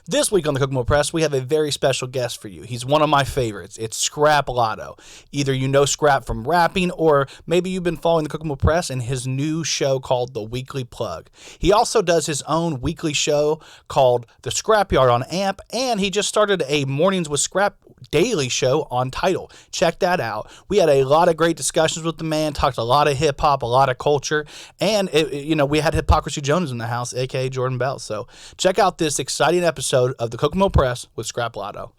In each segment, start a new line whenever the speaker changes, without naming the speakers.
This week on the Kokomo Press, we have a very special guest for you. He's one of my favorites. It's S3Ep Lotto. Either you know S3Ep from rapping, or maybe you've been following the Kokomo Press and his new show called The Weekly Plug. He also does his own weekly show called The Scrapyard on AMP, and he just started a Mornings with S3Ep daily show on Tidal. Check that out. We had a lot of great discussions with the man, talked a lot of hip-hop, a lot of culture, and we had Hypocrisy Jones in the house, aka Jordan Bell. So check out this exciting episode of the Kokomo Press with S3Ep Lotto.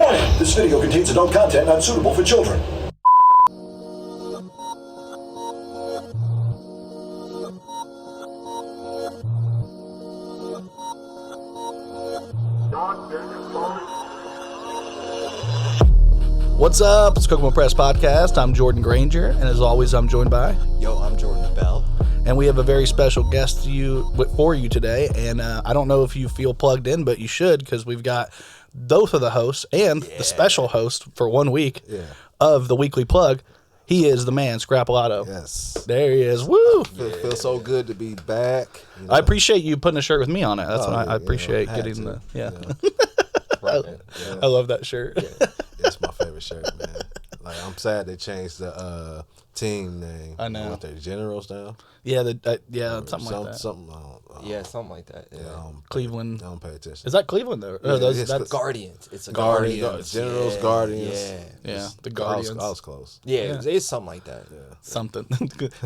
Warning, this video contains adult content not suitable for children.
What's up? It's Kokomo Press Podcast. I'm Jordan Grainger, and as always, I'm joined by...
Yo, I'm Jordan Bell.
And we have a very special guest for you today, and I don't know if you feel plugged in, but you should, because we've got both of the hosts and the special host for 1 week of the Weekly Plug. He is the man, S3Ep Lotto.
Yes.
There he is. Woo!
Feels so good to be back. You know?
I appreciate you putting a shirt with me on it. That's what I appreciate getting the... Yeah. I love that shirt.
Yeah. It's my favorite shirt, man. Like, I'm sad they changed the team name.
I know.
What, they're Generals now?
Yeah, something like that.
Something like that. Yeah.
Cleveland.
I don't pay attention.
Is that Cleveland, though?
Yeah,
That's
Guardians. It's a
Guardians. Generals, Guardians.
Yeah, the Guardians.
I was close.
Yeah, it's something like that.
Yeah.
Something.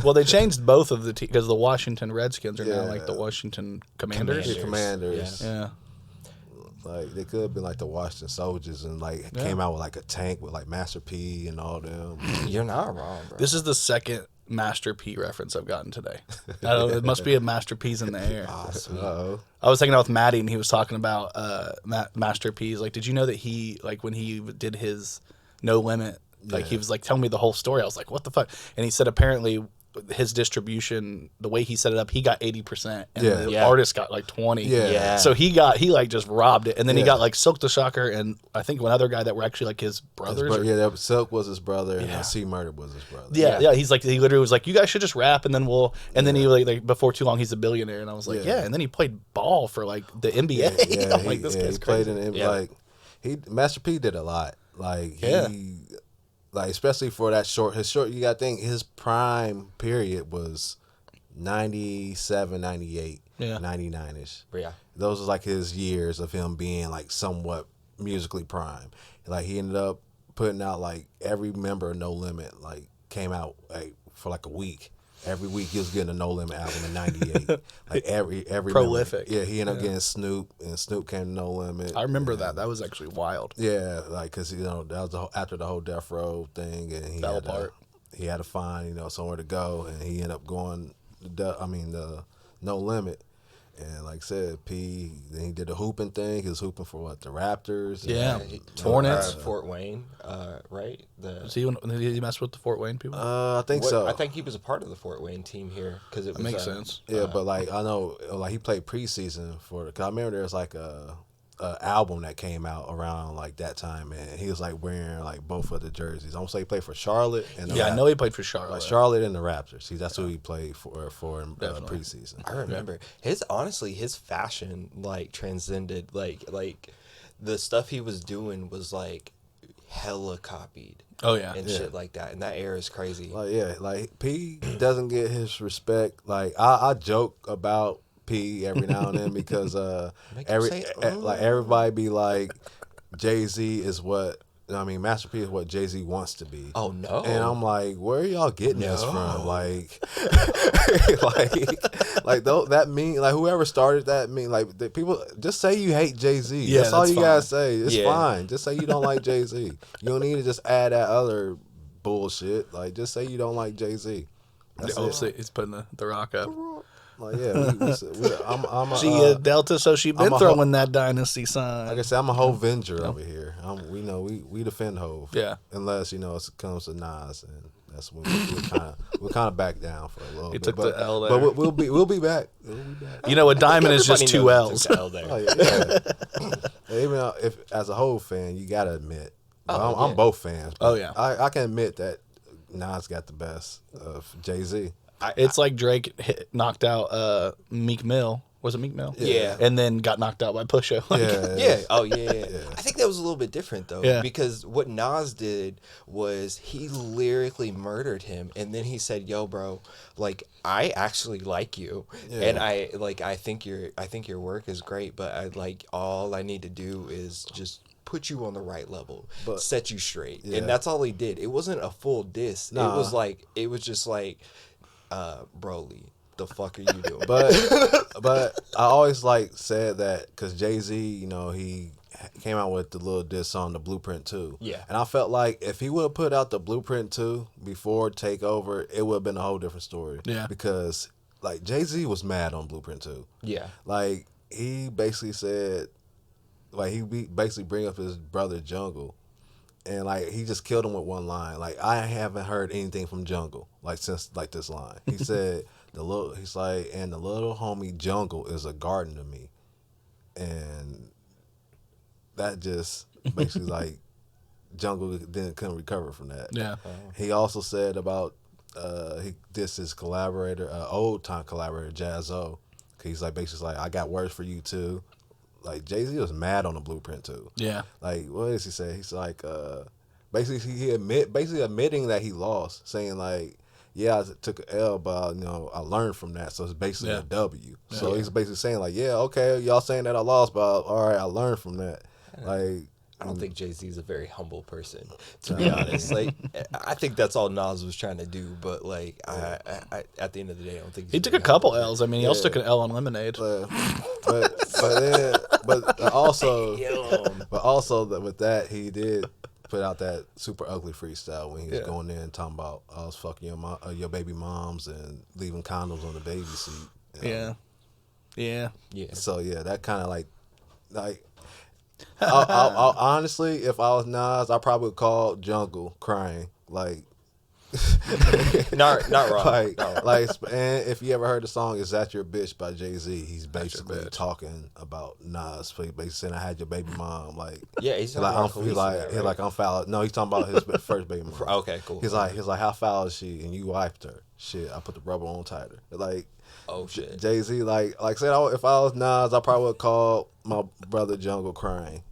Well, they changed both of the teams because the Washington Redskins are now like the Washington Commanders.
Commanders.
Yeah.
Like, they could have been like the Washington Soldiers and came out with like a tank with like Master P and all them.
You're not wrong, bro.
This is the second Master P reference I've gotten today. I don't know, it must be a Master P's in the air.
Awesome.
I was hanging out with Maddie and he was talking about Master P's. Like, did you know that he, like, when he did his No Limit, like, he was like telling me the whole story. I was like, what the fuck? And he said apparently his distribution, the way he set it up, he got 80% and the artist got like 20.
Yeah.
So he like just robbed it. And then he got like Silk the Shocker and I think one other guy that were actually like his brothers.
Silk was his brother and C Murder was his brother.
Yeah. He's like, he literally was like, you guys should just rap and then and then he like before too long he's a billionaire. And I was like, and then he played ball for like the NBA. I'm like, this guy's crazy.
Played in the NBA. Master P did a lot. Like like, especially for that you got to think his prime period was 97, 98, 99-ish.
Yeah.
Those was like his years of him being like somewhat musically prime. Like, he ended up putting out like every member of No Limit like came out like for like a week. Every week he was getting a No Limit album in 98. Like every
prolific.
Member. Yeah, he ended up getting Snoop, and Snoop came to No Limit.
I remember that. That was actually wild.
Yeah, like, because, that was after the whole Death Row thing, and he
fell apart.
He had to find, somewhere to go, and he ended up going the No Limit. And like I said, then he did the hooping thing. He was hooping for the Raptors.
Yeah, Hornets.
Fort Wayne, right?
Did he mess with the Fort Wayne people?
I think so.
I think he was a part of the Fort Wayne team here because it
makes sense.
Yeah, but like I know, like he played preseason because I remember there was like a album that came out around like that time, and he was like wearing like both of the jerseys. I want to say he played for Charlotte. And
I know he played for Charlotte.
Like Charlotte and the Raptors. See, that's who he played for in preseason.
I remember his fashion like transcended like the stuff he was doing was like hella copied.
Oh yeah,
and shit like that. And that era is crazy.
Like P doesn't get his respect. Like I joke about P every now and then because everybody be like Jay-Z is what Master P is what Jay-Z wants to be.
Oh no.
And I'm like, where are y'all getting this from? Like that mean like whoever started that mean like people just say you hate Jay-Z.
Yeah,
that's all you gotta say. It's fine. Just say you don't like Jay-Z. You don't need to just add that other bullshit. Like just say you don't like Jay-Z.
He's putting the rock up.
Like I'm
she a Delta, so she been throwing that dynasty sign.
Like I said, I'm a Hovenger over here. We defend Hove.
Yeah.
Unless it comes to Nas, and that's when we kind of back down for a little bit.
Took the L there.
But we'll be back.
A diamond is just 2 L's.
Even if as a Hove fan, you gotta admit, I'm both fans. I can admit that Nas got the best of Jay-Z.
It's like Drake knocked out Meek Mill Was it Meek Mill?
Yeah.
And then got knocked out by Pusha. Like,
Yeah. Oh, yeah. I think that was a little bit different, though.
Yeah.
Because what Nas did was he lyrically murdered him. And then he said, yo, bro, like, I actually like you. And I think your work is great. But all I need to do is just put you on the right level, set you straight. And that's all he did. It wasn't a full diss.
Nah.
It was just like, Broly, the fuck are you doing?
But I always said that because Jay-Z, he came out with the little diss on the Blueprint 2.
Yeah.
And I felt like if he would have put out the Blueprint 2 before Takeover, it would have been a whole different story.
Yeah.
Because Jay-Z was mad on Blueprint 2.
Yeah.
He basically said, he basically bring up his brother Jungle. And he just killed him with one line. I haven't heard anything from Jungle since this line. He said and the little homie Jungle is a garden to me. And that just basically Jungle couldn't recover from that.
Yeah.
He also said about he dissed his collaborator, old time collaborator Jazzo. He's basically I got words for you too. Jay-Z was mad on the Blueprint too.
Yeah.
What does he say? He's basically he admitting that he lost, saying yeah, I took an L, but I learned from that, so it's basically a W.
Yeah.
So he's basically saying yeah, okay, y'all saying that I lost, but all right, I learned from that.
I don't think Jay-Z is a very humble person, to be honest. I think that's all Nas was trying to do, but I at the end of the day, I don't think
He took a couple L's. I mean, he also took an L on Lemonade.
but also with that, he did put out that super ugly freestyle when he was going in and talking about I was fucking your baby moms and leaving condoms on the baby seat.
Yeah.
So that kind of I honestly, if I was Nas, I probably would call Jungle crying
not wrong.
And if you ever heard the song "Is That Your Bitch" by Jay-Z, he's basically talking about Nas. Basically saying I had your baby mom.
He's I'm
foul. No, he's talking about his first baby mom.
Okay, cool.
He's like how foul is she? And you wiped her. Shit, I put the rubber on tighter.
Oh shit.
Jay-Z, if I was Nas, I probably would call my brother Jungle crying.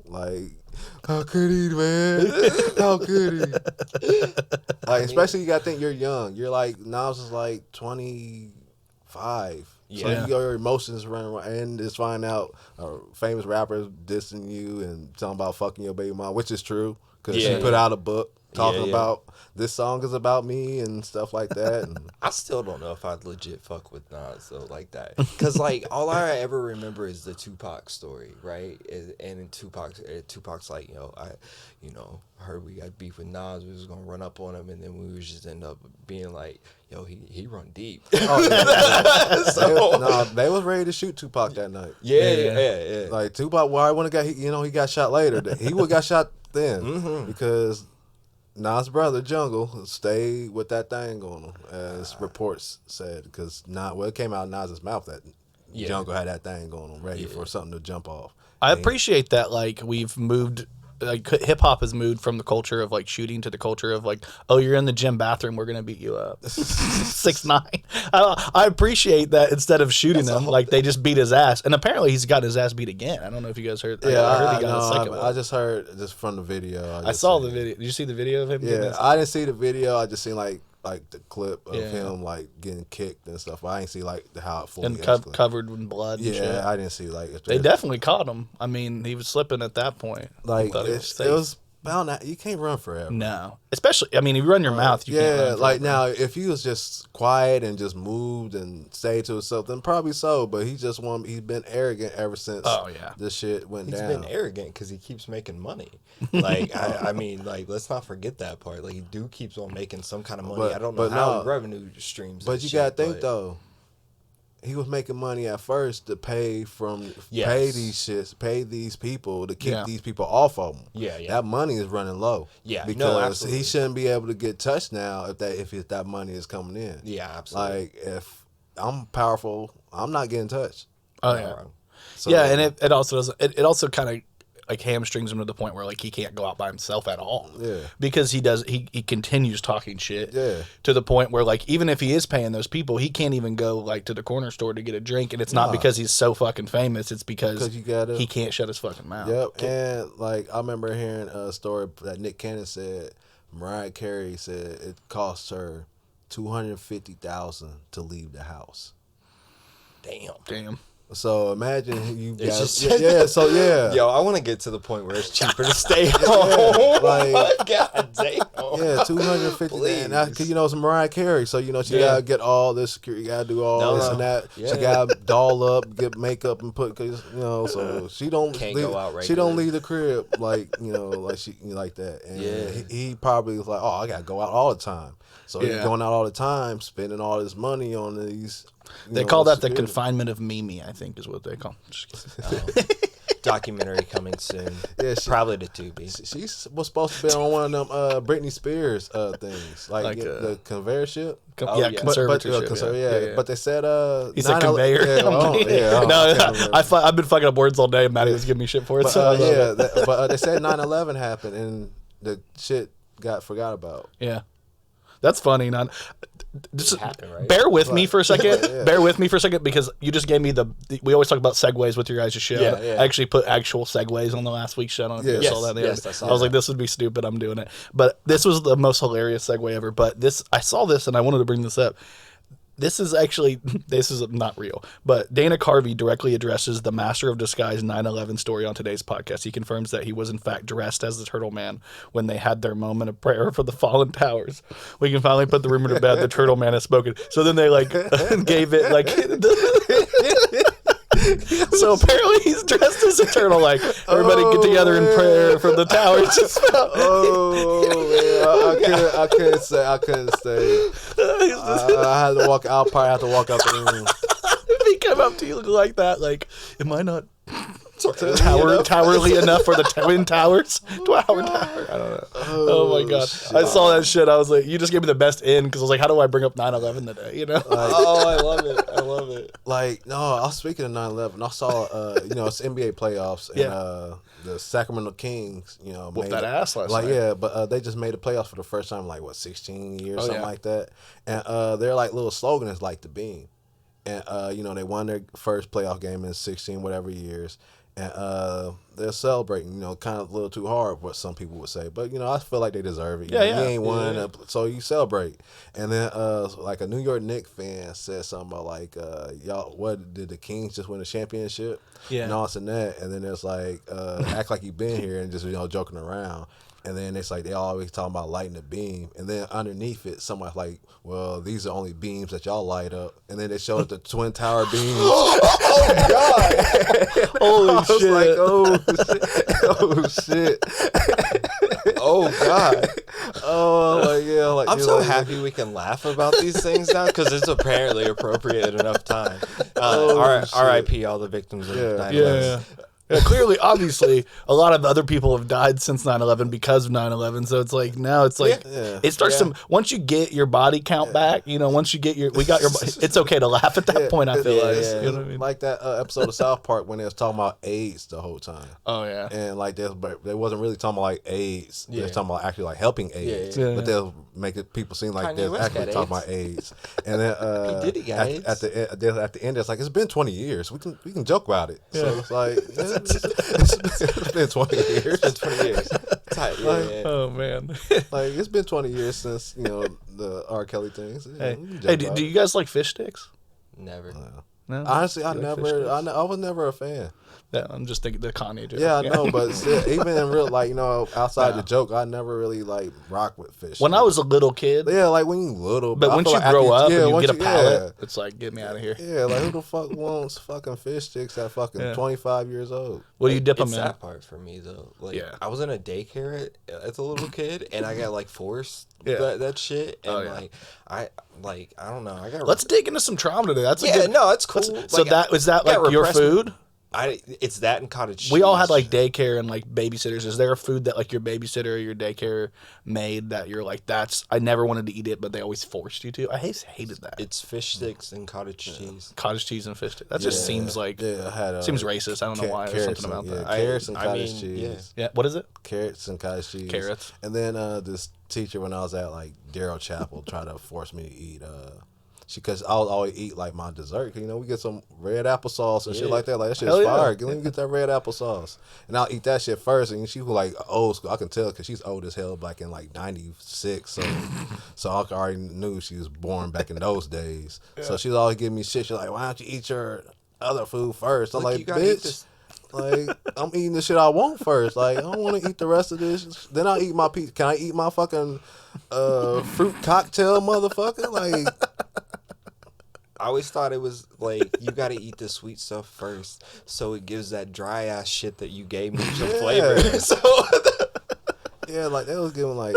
How could he, man? How could he? Especially you gotta think you're young. You're Nas is 25.
Yeah.
So your emotions running around and just find out a famous rapper dissing you and talking about fucking your baby mom, which is true because she put out a book talking about this song is about me and stuff like that. And
I still don't know if I'd legit fuck with Nas though like that, because all I ever remember is the Tupac story, right? And in Tupac's I heard we got beef with Nas, we was gonna run up on him, and then we was just end up being he run deep.
they was ready to shoot Tupac that night.
Yeah.
Tupac, I want to he got shot later. He would got shot then because Nas' brother Jungle stayed with that thing on him, as reports said, because it came out of Nas' mouth that Jungle had that thing going on, ready for something to jump off.
I appreciate that. We've moved. Hip hop has moved from the culture of shooting to the culture of oh, you're in the gym bathroom, we're gonna beat you up. 6ix9ine. I appreciate that instead of shooting him, they just beat his ass, and apparently he's got his ass beat again. I don't know if you guys heard.
Yeah,
I heard he got a second one.
I just heard from the video.
I saw the video. Did you see the video of him?
Yeah, I didn't see the video. I just seen the clip of him getting kicked and stuff. I didn't see how it fully
and covered in blood. And shit.
I didn't see if
they definitely caught him. I mean, he was slipping at that point.
It was bound. You can't run forever.
No, especially if you run your mouth. You can't run forever.
Now if he was just quiet and just moved and stayed to himself, then probably so. But he's been arrogant ever since.
Oh yeah,
this shit went down.
He's been arrogant because he keeps making money. Let's not forget that part. He keeps on making some kind of money. I don't know how revenue streams.
But you gotta think though. He was making money at first to pay these people to keep these people off of him.
Yeah.
That money is running low.
Yeah,
because he shouldn't be able to get touched now if that money is coming in.
Yeah, absolutely.
If I'm powerful, I'm not getting touched.
Oh yeah.
So,
and it also doesn't. It also kind of hamstrings him to the point where like he can't go out by himself at all.
Yeah.
Because he continues talking shit.
Yeah.
To the point where like even if he is paying those people, he can't even go like to the corner store to get a drink, and it's not because he's so fucking famous. It's because he can't shut his fucking mouth.
Yep. And like I remember hearing a story that Nick Cannon said. Mariah Carey said it cost her $250,000 to leave the house.
Damn.
So imagine you guys.
So
yeah.
Yo, I want to get to the point where it's cheaper to stay home.
Like,
God damn.
Yeah, $250,000. Because it's Mariah Carey, so she gotta get all this security. You gotta do all this and that. Yeah. She gotta doll up, get makeup, and put. So she don't
go out regularly.
She don't leave the crib like like that. And he probably was like, oh, I gotta go out all the time. So he's going out all the time, spending all this money on these.
They call that the confinement of Mimi, I think is what they call.
Documentary coming soon. Yeah, probably to Tubi.
She was supposed to be on one of them Britney Spears things, like the conveyorship.
Conservatorship.
But they said
he's a conveyor. I've been fucking up words all day. Maddie was giving me shit for it.
But they said 9/11 happened and the shit got forgot about.
Yeah. That's funny. Bear with me for a second. Bear with me for a second because you just gave me we always talk about segues with your guys' show. I actually put actual segues on the last week's show. I don't know if you saw that. I was like, this would be stupid. I'm doing it. But this was the most hilarious segue ever. But I saw this and I wanted to bring this up. This is not real, but Dana Carvey directly addresses the Master of Disguise 9/11 story on today's podcast. He confirms that he was in fact dressed as the Turtle Man when they had their moment of prayer for the fallen towers. We can finally put the rumor to bed. The Turtle Man has spoken. So then they gave it So apparently he's dressed as a turtle. Like everybody get together in prayer for the towers.
I couldn't say. I had to walk. I'll probably have to walk out the room.
If he come up to you like that, like, am I not towerly enough for the Twin Towers? Tower. I don't know. Oh my god! Shit. I saw that shit. I was like, you just gave me the best in because I was like, how do I bring up 9/11 today?
I love it.
Like, no, I was speaking of 9/11. I saw, it's NBA playoffs and the Sacramento Kings,
whooped that ass last night.
Yeah, but they just made the playoffs for the first time, 16 years, something like that. And their little slogan is like the beam. And they won their first playoff game in 16 whatever years. And they're celebrating, kind of a little too hard, what some people would say. But, I feel like they deserve it. You ain't won, so you celebrate. And then, a New York Knicks fan said something about, y'all, what, did the Kings just win a championship?
Yeah.
And all this and that. And then it's act like you've been here and just, joking around. And then it's they always talking about lighting the beam. And then underneath it, someone's like, well, these are only beams that y'all light up. And then they showed the Twin Tower beams.
Oh, God.
Holy shit.
Oh, shit.
Oh, God.
I'm
so happy we can laugh about these things now because it's apparently appropriate enough time. R.I.P. all the victims of 9/11.
Yeah. Yeah, clearly, obviously, a lot of other people have died since 9/11 because of 9/11. So it's now it's it starts to, once you get your body count back, once you get it's okay to laugh at that point, I feel like.
Yeah.
You know what I mean?
Like that episode of South Park when they was talking about AIDS the whole time.
Oh, yeah.
And they wasn't really talking about AIDS. They was talking about actually helping AIDS. But they'll make it people seem like they're actually talking about AIDS. And then at the end, it's it's been 20 years. We can joke about it. So it's like... It's been 20 years.
It's been 20 years. Tight.
Oh, man.
It's been 20 years since, the R. Kelly things.
Hey, do you guys like fish sticks?
Never.
No?
Honestly, I was never a fan.
Yeah, I'm just thinking the Kanye joke.
Yeah, I know, but still, even in real, outside the joke, I never really rock with fish.
When I was a little kid.
Yeah, when you little.
But once you grow up and you get a palate, it's get me out of here.
Yeah, who the fuck wants fucking fish sticks at fucking 25 years old?
What do you dip them in?
It's that part for me though. I was in a daycare as a little kid, and I got forced that shit, and I don't know.
Let's dig into some trauma today. That's
no, it's cool.
So that was that your food?
It's that and cottage cheese.
We all had like daycare and like babysitters. Is there a food that like your babysitter or your daycare made that you're like, I never wanted to eat it, but they always forced you to? I hated that.
It's fish sticks and cottage cheese.
Cottage cheese and fish. That just seems like seems racist. I don't know why. There's something about that.
Carrots and cottage cheese.
Yeah. What is it?
Carrots and cottage cheese.
Carrots.
And then this teacher, when I was at like Darrell Chapel, tried to force me to eat. Because I would always eat like my dessert. You know, we get some red applesauce and shit like that. Like that shit is fire. Let me get that red applesauce, and I'll eat that shit first. And she was like old school. I can tell because she's old as hell, back in like '96. So I already knew she was born back in those days. Yeah. So she's always giving me shit. She's like, "Why don't you eat your other food first?" I'm like, "Bitch." Like, I'm eating the shit I want first. Like, I don't want to eat the rest of this. Then I'll eat my pizza. Can I eat my fucking fruit cocktail, motherfucker? Like,
I always thought it was like, you got to eat the sweet stuff first, so it gives that dry ass shit that you gave me some flavor. So
yeah, like they was giving like,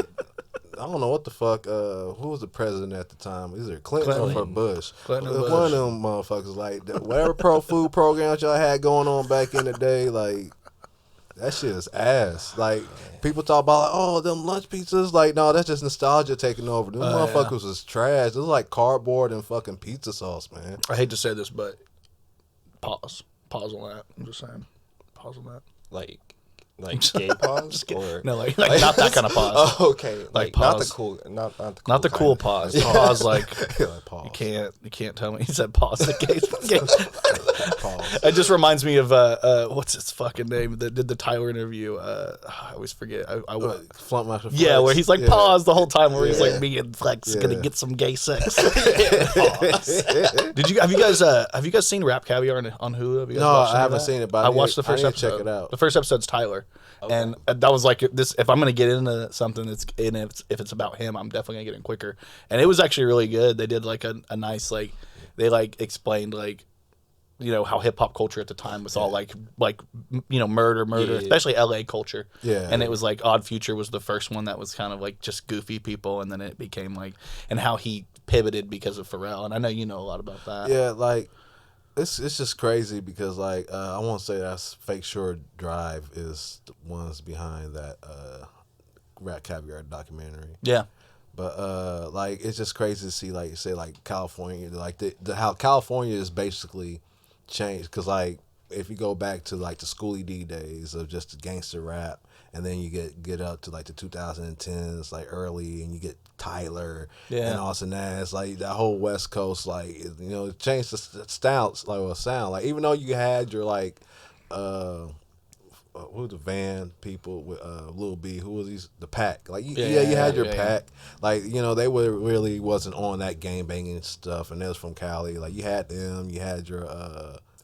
I don't know what the fuck. Who was the president at the time? Either Clinton or Bush.
Clinton or Bush.
One of them motherfuckers. Like whatever food programs y'all had going on back in the day, like that shit is ass. Like people talk about like, oh, them lunch pizzas. Like no, that's just nostalgia taking over. Them motherfuckers was trash. It was like cardboard and fucking pizza sauce, man.
I hate to say this, but pause on that. I'm just saying, pause on that.
Like gay pause or
no, like not that kind of pause.
Oh, okay. Like
pause.
not the cool, not the cool
pause.
Yeah.
Pause like
pause.
You can't tell me. He said pause the gay.
Pause.
It just reminds me of what's his fucking name that did the Tyler interview. I always forget.
Flunk Master Flex.
Yeah, where he's like pause the whole time, where he's like me and Flex gonna get some gay sex. Have you guys seen Rap Caviar on Hulu? Have you guys watched
I haven't seen it, but
I watched the first episode.
Check it out.
The first episode's Tyler. Okay. And that was like this. If I'm gonna get into something if it's about him, I'm definitely gonna get in quicker. And it was actually really good. They did like a nice they explained how hip hop culture at the time was all murder, especially LA culture.
Yeah.
And it was like Odd Future was the first one that was kind of like just goofy people, and then it became and how he pivoted because of Pharrell. And I know you know a lot about that.
Yeah, like. It's just crazy because I won't say that's Fake Shore Drive is the ones behind that Rat Caviar documentary.
Yeah.
But it's just crazy to see California, how California is basically changed, because if you go back to the Schoolie D days of just gangster rap, and then you get up to the 2010s early, and you get Tyler and Austin Nash, that whole West Coast, it changed the sound. Even though you had your who was the Van people with Lil B, who was the Pack, you had your Pack, they really wasn't on that gang banging stuff, and they was from Cali, you had them, you had your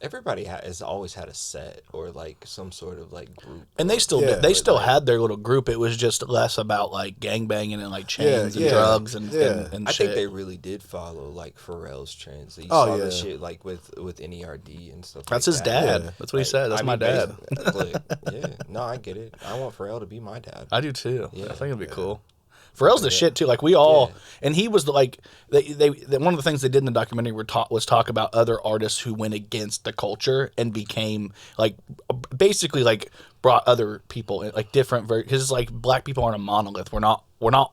everybody has always had a set or some sort of group,
and they still had their little group. It was just less about gang banging and chains and drugs and shit.
I think they really did follow Pharrell's trends. You saw the shit with NERD and stuff.
That's his dad. Yeah. That's what he said. That's my dad.
No, I get it. I want Pharrell to be my dad.
I do too. Yeah, I think it'd be cool. Pharrell's the shit too. We all, and he was they one of the things they did in the documentary was talk about other artists who went against the culture and became basically brought other people in, different because black people aren't a monolith. We're not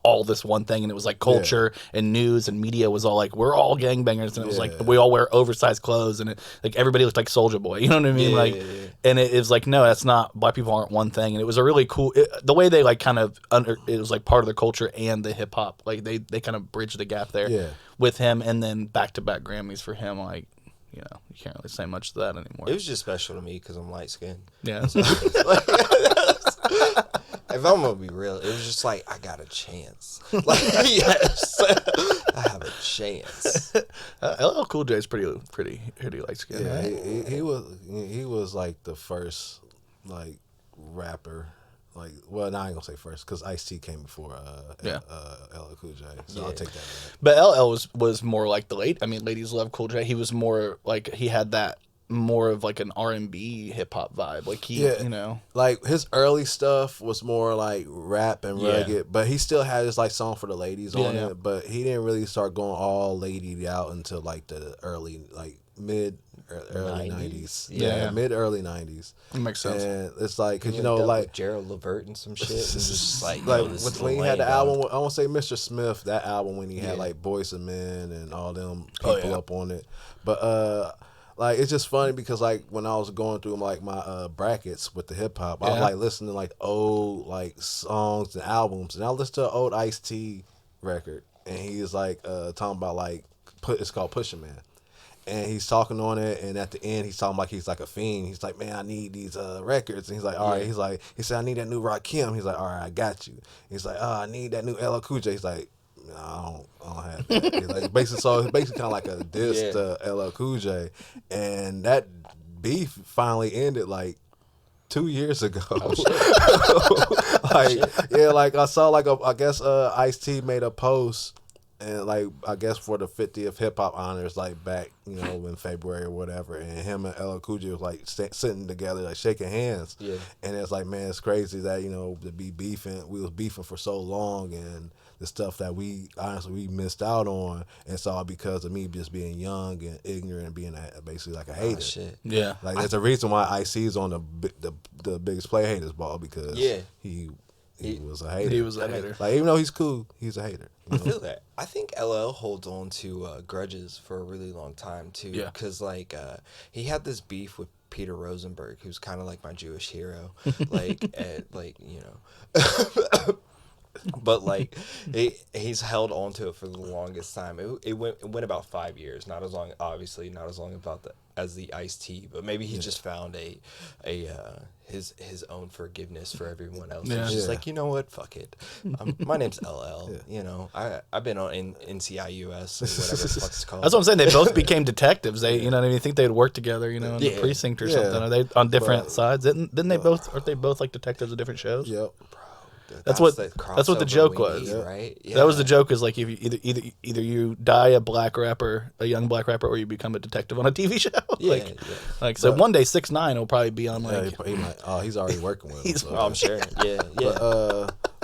all this one thing, and it was culture and news and media was all we're all gangbangers, and it was we all wear oversized clothes, and everybody looked like Soulja Boy, you know what I mean? And it was no, that's not, black people aren't one thing, and it was a really cool the way they it was part of the culture and the hip hop, they kind of bridged the gap there with him, and then back-to-back Grammys for him, you can't really say much to that anymore.
It was just special to me because I'm light skinned.
Yeah.
If I'm gonna be real, it was just I got a chance. Yes, I have a chance.
LL Cool J is pretty light skinned.
Yeah,
right?
he was the first rapper. Well, now I ain't gonna say first because Ice-T came before LL Cool J, so I'll take that.
But LL was more the ladies love Cool J. He was more he had that more of an R&B hip hop vibe.
His early stuff was more rap and rugged, but he still had his song for the ladies on it. But he didn't really start going all ladied out until the early mid early
90s?
90s.
Yeah.
Mid early 90s.
It makes sense.
And it's like, cause
He
you know,
linked up
like
with Gerald Levert and some shit. And just like,
like
yo, this is
when he
the
had the
lane,
album,
dog.
I won't say Mr. Smith, that album when he had
Yeah.
like Boyz II Men and all them
Oh,
people
yeah.
up on it. But like it's just funny because like when I was going through like my brackets with the hip hop, I was
Yeah.
like listening to like old like songs and albums, and I listened to an old Ice-T record, and he was like talking about like it's called Pushin' Man. And he's talking on it, and at the end, he's talking like he's like a fiend. He's like, "Man, I need these records." And he's like, "All right." He said, "I need that new Rakim." He's like, "All right, I got you." He's like, "Oh, I need that new LL Cool J." He's like, "No, I don't have that." He's like, it's basically kind of like a diss to LL Cool J, and that beef finally ended like 2 years ago. Like I saw like I guess Ice-T made a post. And like I guess for the 50th hip hop honors, like back in February or whatever, and him and LL Cool J was like sitting together, like shaking hands.
Yeah.
And it's like, man, it's crazy that to be beefing. We was beefing for so long, and the stuff that we missed out on, and it's all because of me just being young and ignorant and being basically like a hater.
Oh, shit.
Yeah.
Like there's a reason why IC's on the biggest play haters ball because he was a hater.
He was a hater.
Like even though he's cool, he's a hater.
I feel that. I think LL holds on to grudges for a really long time too.
Yeah.
Because like he had this beef with Peter Rosenberg, who's kind of like my Jewish hero. But like he's held on to it for the longest time. It went about 5 years. Not as long, obviously, not as long as the Ice-T. But maybe he just found his own forgiveness for everyone else.
Yeah.
He's just like, you know what, fuck it. My name's LL. I've been on NCIUS or whatever the fuck it's called.
That's what I'm saying. They both became detectives. They, what I mean? You think they'd work together, in the precinct or something? Are they on different sides? Didn't they both? Aren't they both like detectives of different shows?
Yep.
That's what the
crossover
joke
we
was,
need, right? Yeah.
That was the joke. Is like if you either you die a young black rapper, or you become a detective on a TV show. So one day 6ix9ine will probably be on like.
He might, he's already working with him. So.
I'm sure. Yeah.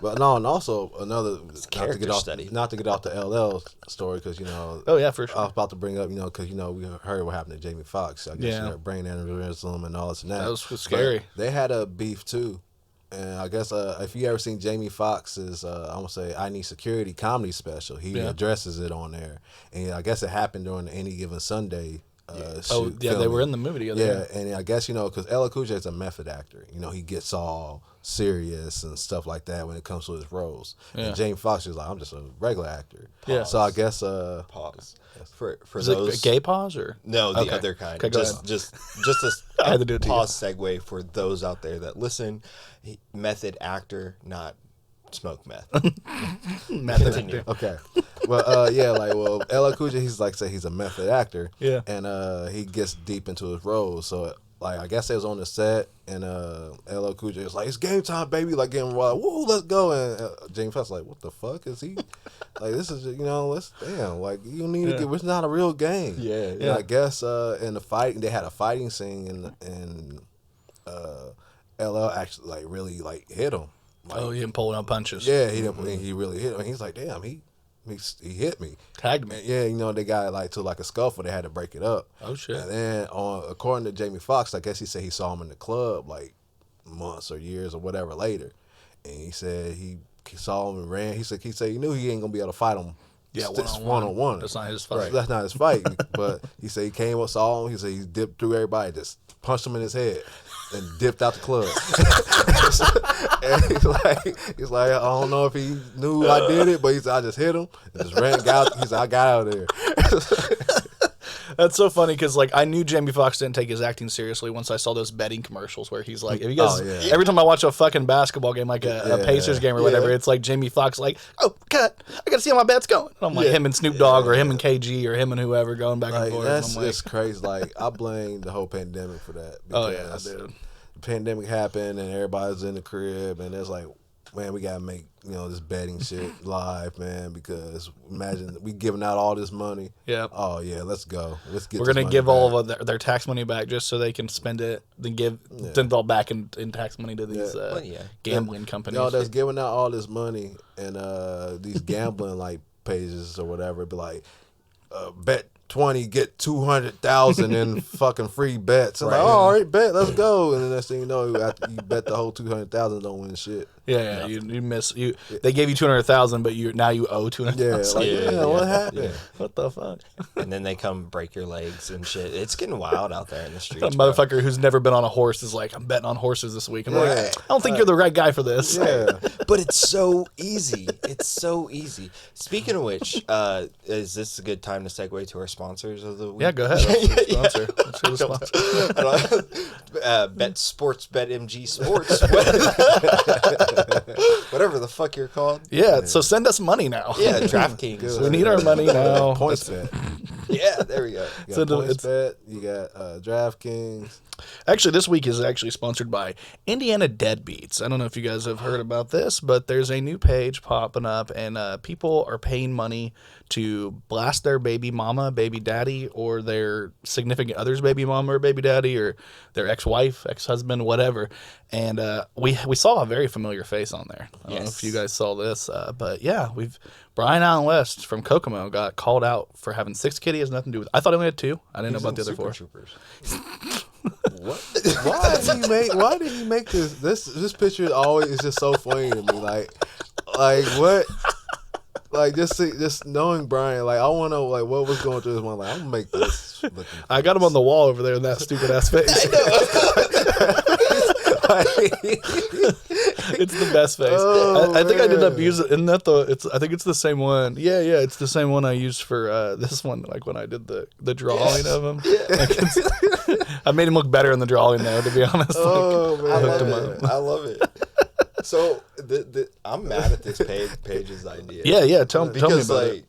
But no, and also another
study.
Not to get off the LL story because
Oh yeah, for sure.
I was about to bring up because we heard what happened to Jamie Foxx. I guess brain aneurysm and all this and that.
That was scary.
But they had a beef too. And I guess if you ever seen Jamie Foxx's, I'm gonna say I Need Security comedy special, he addresses it on there, and I guess it happened during the Any Given Sunday.
They were in the movie together.
Yeah, and I guess because LL Cool J is a method actor. He gets all serious and stuff like that when it comes to his roles. Yeah. And Jamie Foxx is like, I'm just a regular actor.
Yeah.
So I guess
pause. For
is
those,
it a gay pause or
no, the other kind.
Okay,
just
I had to do it
a pause segue for those out there that listen. Method actor, not smoke meth.
method actor.
Okay. Well, LL Cool J, he's a method actor.
Yeah.
And he gets deep into his roles. So I guess they was on the set, and LL Cool J was like, "It's game time, baby!" Like getting wild. Woo, let's go! And Jamie Foxx like, "What the fuck is he?" Like this is let's damn. Like you need to get. It's not a real game.
Yeah.
And I guess in the fight, they had a fighting scene, and LL actually like really like hit him. Like,
he didn't pull no punches.
yeah, he didn't. He really hit him. And he's like, damn, he hit me.
Tagged me.
And, they got like to like a scuffle. They had to break it up.
Oh shit.
And then according to Jamie Foxx, I guess he said he saw him in the club like months or years or whatever later, and he said he saw him and ran. He said he knew he ain't gonna be able to fight him.
Yeah,
one-on-one.
That's not his fight.
Right. That's not his fight. But he said he came up, saw him. He said he dipped through everybody, just punched him in his head, and dipped out the club. And he's like, I don't know if he knew I did it, but he said I just hit him and just ran out. He said I got out of there.
That's so funny because I knew Jamie Foxx didn't take his acting seriously once I saw those betting commercials where he's like, if you guys, every time I watch a fucking basketball game, like a Pacers game or whatever, it's like Jamie Foxx like, oh, cut, I gotta see how my bet's going. And I'm like him and Snoop Dogg or him and KG or him and whoever going back and forth.
That's
I'm like,
it's crazy. Like I blame the whole pandemic for that.
Oh dude.
The pandemic happened and everybody's in the crib and it's like, man, we gotta make this betting shit live, man, because imagine we giving out all this money.
Yeah.
Oh yeah, let's go. Let's get.
We're gonna give all of their tax money back just so they can spend it, then send it all back in tax money to these gambling companies.
That's giving out all this money and these gambling pages or whatever. Be like, bet 20 get 200,000 in fucking free bets. I'm
Right.
like, all right, bet, let's go. And then next thing you know, after you bet the whole 200,000, don't win shit.
Yeah. You miss you. They gave you 200,000, but now you owe 200,000.
Yeah, like, what happened?
What the fuck?
And then they come break your legs and shit. It's getting wild out there in the streets.
A motherfucker who's never been on a horse is like, I'm betting on horses this week. I'm like,
Yeah.
I don't think you're the right guy for this.
Yeah.
But it's so easy. It's so easy. Speaking of which, is this a good time to segue to our sponsors of the week?
Yeah, go ahead. Sponsor. Let's hear the sponsor.
Bet Sports, Bet MG Sports. Whatever the fuck you're called.
Yeah, so send us money now.
Yeah, DraftKings.
We need our money now.
Points bet.
Yeah, there we go.
You
So
got Points
it's-
bet. You got DraftKings.
Actually, this week is actually sponsored by Indiana Deadbeats. I don't know if you guys have heard about this, but there's a new page popping up, and people are paying money to blast their baby mama, baby daddy, or their significant other's baby mama or baby daddy, or their ex-wife, ex-husband, whatever. And we saw a very familiar face on there. I don't know if you guys saw this, but yeah, Brian Allen West from Kokomo got called out for having 6 kitties. Has nothing to do with. I thought he only had 2. I didn't know about the other 4.
Troopers.
What? Why did he make this? This picture always is just so funny to me. Like what? Like just knowing Brian, like I want to know like what was going through his mind. Like I'm gonna make this.
I got him on the wall over there in that stupid ass face. It's the best face.
Oh,
I think I did
man.
up use it. Isn't that the? I think it's the same one. Yeah, it's the same one I used for this one. Like when I did the drawing of him. Like I made him look better in the drawing though. To be honest.
Oh
Like,
man,
hooked him up.
I love it. So I'm mad at this page's idea.
Yeah. Tell me
Because
about it.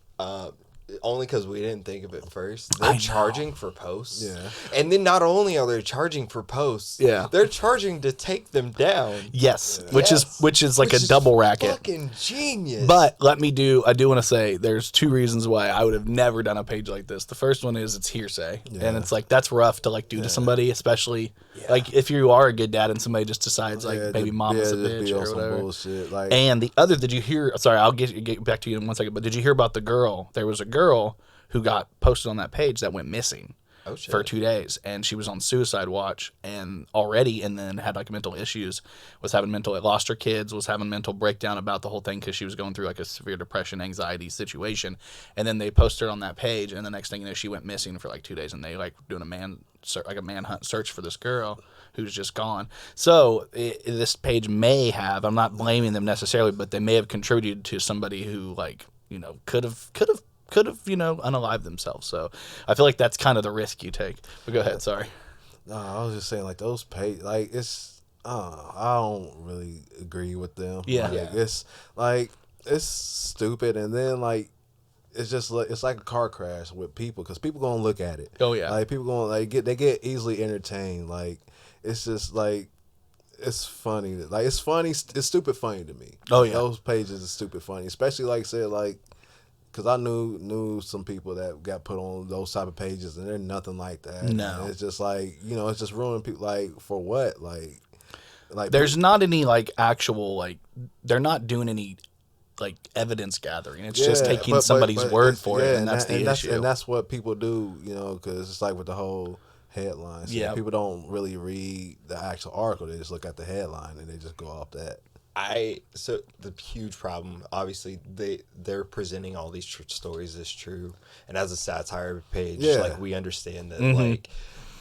only because we didn't think of it first. They're charging for posts.
Yeah.
And then not only are they charging for posts,
Yeah.
they're charging to take them down.
Yes, which is like
Which
a
is
double racket.
Fucking genius.
But I do want to say there's 2 reasons why I would have never done a page like this. The first one is it's hearsay. And it's like, that's rough to like do to somebody, especially like if you are a good dad and somebody just decides like baby mama's a bitch or whatever.
Bullshit. Like,
And the other, did you hear, sorry, I'll get back to you in 1 second, but did you hear about the girl? There was a girl who got posted on that page that went missing.
Oh, shit.
For 2 days, and she was on suicide watch and then had like mental issues, lost her kids, was having mental breakdown about the whole thing because she was going through like a severe depression, anxiety situation. And then they posted her on that page, and the next thing you know, she went missing for like 2 days, and they like doing a manhunt search for this girl who's just gone. So this page may have, I'm not blaming them necessarily, but they may have contributed to somebody who like, you know, could have unalived themselves. So I feel like that's kind of the risk you take. But go ahead, sorry.
no, I was just saying like those page, like it's, I don't really agree with them.
Yeah.
Like, it's like it's stupid, and then like it's just like it's like a car crash with people because people gonna look at it.
Oh, yeah.
Like people gonna like get easily entertained. Like it's just like. It's funny. Like it's funny. It's stupid funny to me.
Oh, yeah.
Those pages are stupid funny, especially like said like. Because I knew some people that got put on those type of pages, and they're nothing like that.
No.
And it's just like, you know, it's just ruining people. Like, for what? Like
There's not any like actual like they're not doing any like evidence gathering. It's just
Yeah,
taking
but
somebody's word
it's-
for
yeah,
it, and that's the issue.
And that's what people do, you know, because it's like with the whole headlines.
Yeah.
People don't really read the actual article. They just look at the headline and they just go off that.
So the huge problem, obviously, they're presenting all these stories as true, and as a satire page,
Yeah.
like we understand that,
Mm-hmm.
like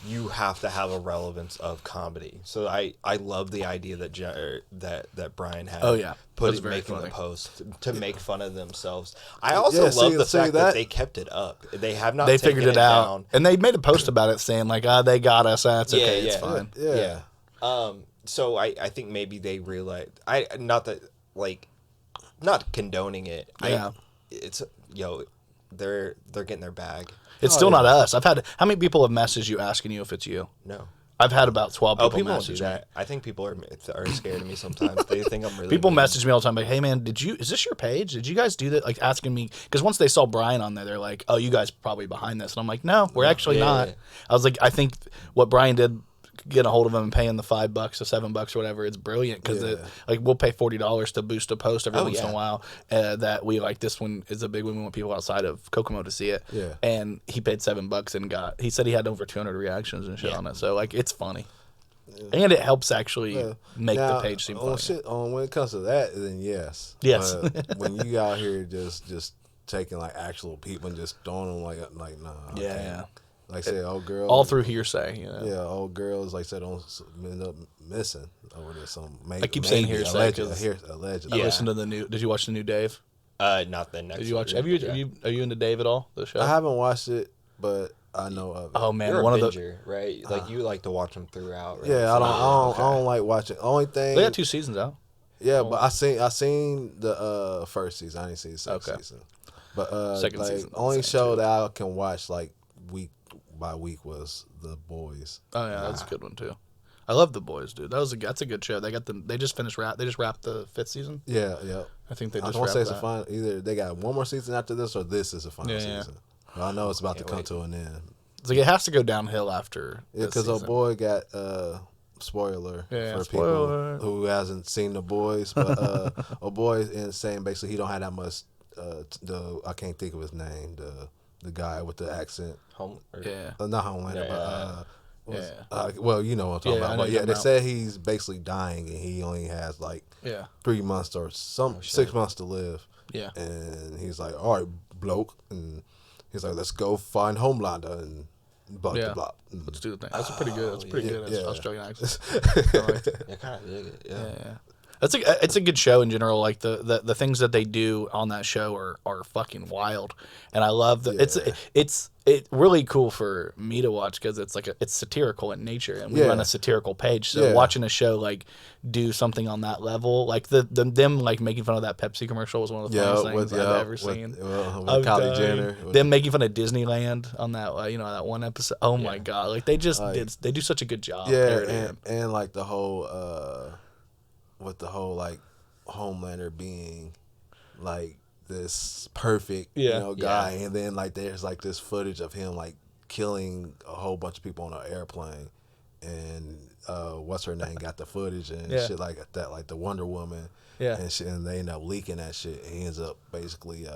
you have to have a relevance of comedy. So I love the idea that Brian had.
Oh, yeah. That was
putting
very
making
funny.
the post to make fun of themselves. I also
Yeah,
love the
see
fact that
that-
they kept it up. They have not.
They
taken
figured it out,
down.
and they made a post about it saying like, they got us. That's okay.
Yeah,
It's
yeah.
fine.
Yeah.
So I think maybe they realize not condoning it.
Yeah.
It's they're getting their bag.
It's still not us. I've had how many people have messaged you asking you if it's you?
No.
I've had about 12 people,
People don't do
message me.
that. I think people are scared of me sometimes. They think I'm really
People
mean.
message me all the time like, "Hey man, is this your page? Did you guys do that?" Like asking me because once they saw Brian on there, they're like, "Oh, you guys probably behind this," and I'm like, "No, we're actually
Yeah,
not."
yeah.
I was like, I think what Brian did getting a hold of them and paying the $5 or $7 or whatever, it's brilliant because like we'll pay $40 to boost a post every once in a while that we like. This one is a big one. We want people outside of Kokomo to see it.
Yeah.
And he paid $7 and he said he had over 200 reactions and shit on it. So like it's funny. And it helps actually make the page seem funny.
When it comes to that, then yes. But when you out here just taking like actual people and just throwing them like nah.
Yeah.
Like say old girl.
All through hearsay, you know.
Yeah, old girls like said don't end up missing over this.
I keep saying hearsay.
Allegedly.
I listened to the new. Did you watch the new Dave?
Not the next.
Did you watch? Are you into Dave at all? The show.
I haven't watched it, but I know of it.
Oh man,
You're
one
a
of
binger, right? Like you like to watch them throughout. Right?
Yeah, I don't like watching. Only thing
they got 2 seasons out.
Yeah, but I seen the first season. I didn't see the second season. But
second
like
season,
only show that I can watch like week by week was The Boys.
Oh yeah, that's a good one too. I love The Boys, dude. That's a good show. They just finished They just wrapped the 5th season.
Yeah.
I think they just.
I don't say it's a final. Either they got one more season after this, or this is a final season. But I know it's about to come to an end.
It's like it has to go downhill after.
Yeah, because old boy got spoiler for people who hasn't seen The Boys, but old boy is saying basically he don't have that much. I can't think of his name. The guy with the accent. Not Homelander, but well, you know what I'm talking about. But they said he's basically dying and he only has like 3 months or 6 months to live.
Yeah,
and he's like, all right, bloke, and he's like, let's go find Homelander and blah blah blah.
Let's do the thing. That's pretty good. That's pretty good. That's Australian accent.
I kind of dig it. Yeah.
It's a good show in general. Like the things that they do on that show are fucking wild, and I love the it's really cool for me to watch because it's like it's satirical in nature, and we run a satirical page. So watching a show like do something on that level, like them like making fun of that Pepsi commercial was one of the funniest things I've ever seen.
With Kylie Jenner,
them making fun of Disneyland on that that one episode. Oh my god, like they just they do such a good job.
Yeah, and like the whole. With the whole like Homelander being like this perfect guy, and then like there's like this footage of him like killing a whole bunch of people on an airplane, and what's her name got the footage and shit like that, like the Wonder Woman, and shit, and they end up leaking that shit. And he ends up basically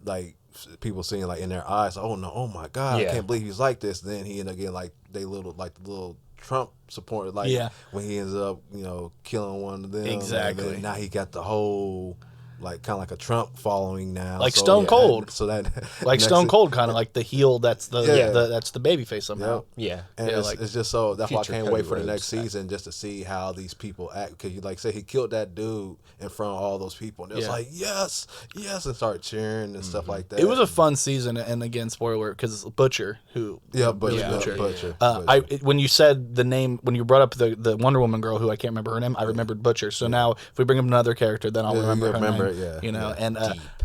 like people seeing like in their eyes, oh no, oh my god, I can't believe he's like this. Then he ended up getting like the little Trump supported, like when he ends up, killing one of them.
Exactly.
And now he got the whole, like, kind of like a Trump following now.
Like Stone Cold.
So that
like Stone Cold, kind of like the heel. That's that's the baby face somehow.
Yeah.
And it's just so that's why I can't wait for the next season just to see how these people act. Because you like say he killed that dude in front of all those people, and it was like yes, and start cheering and stuff like that.
It was a fun season, and again, spoiler because Butcher, Butcher. When you said the name, when you brought up the Wonder Woman girl, who I can't remember her name, I remembered Butcher. So now if we bring up another character, then I'll remember her name. And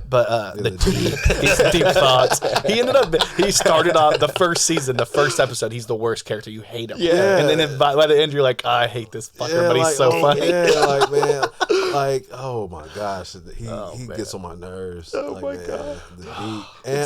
the deep, deep thoughts. He started on the first season, the first episode. He's the worst character. You hate him. Yeah. And then by the end, you're like, I hate this fucker, but he's so funny.
Yeah, like man, like oh my gosh, he gets on my nerves.
Oh
like,
my
man,
god.
And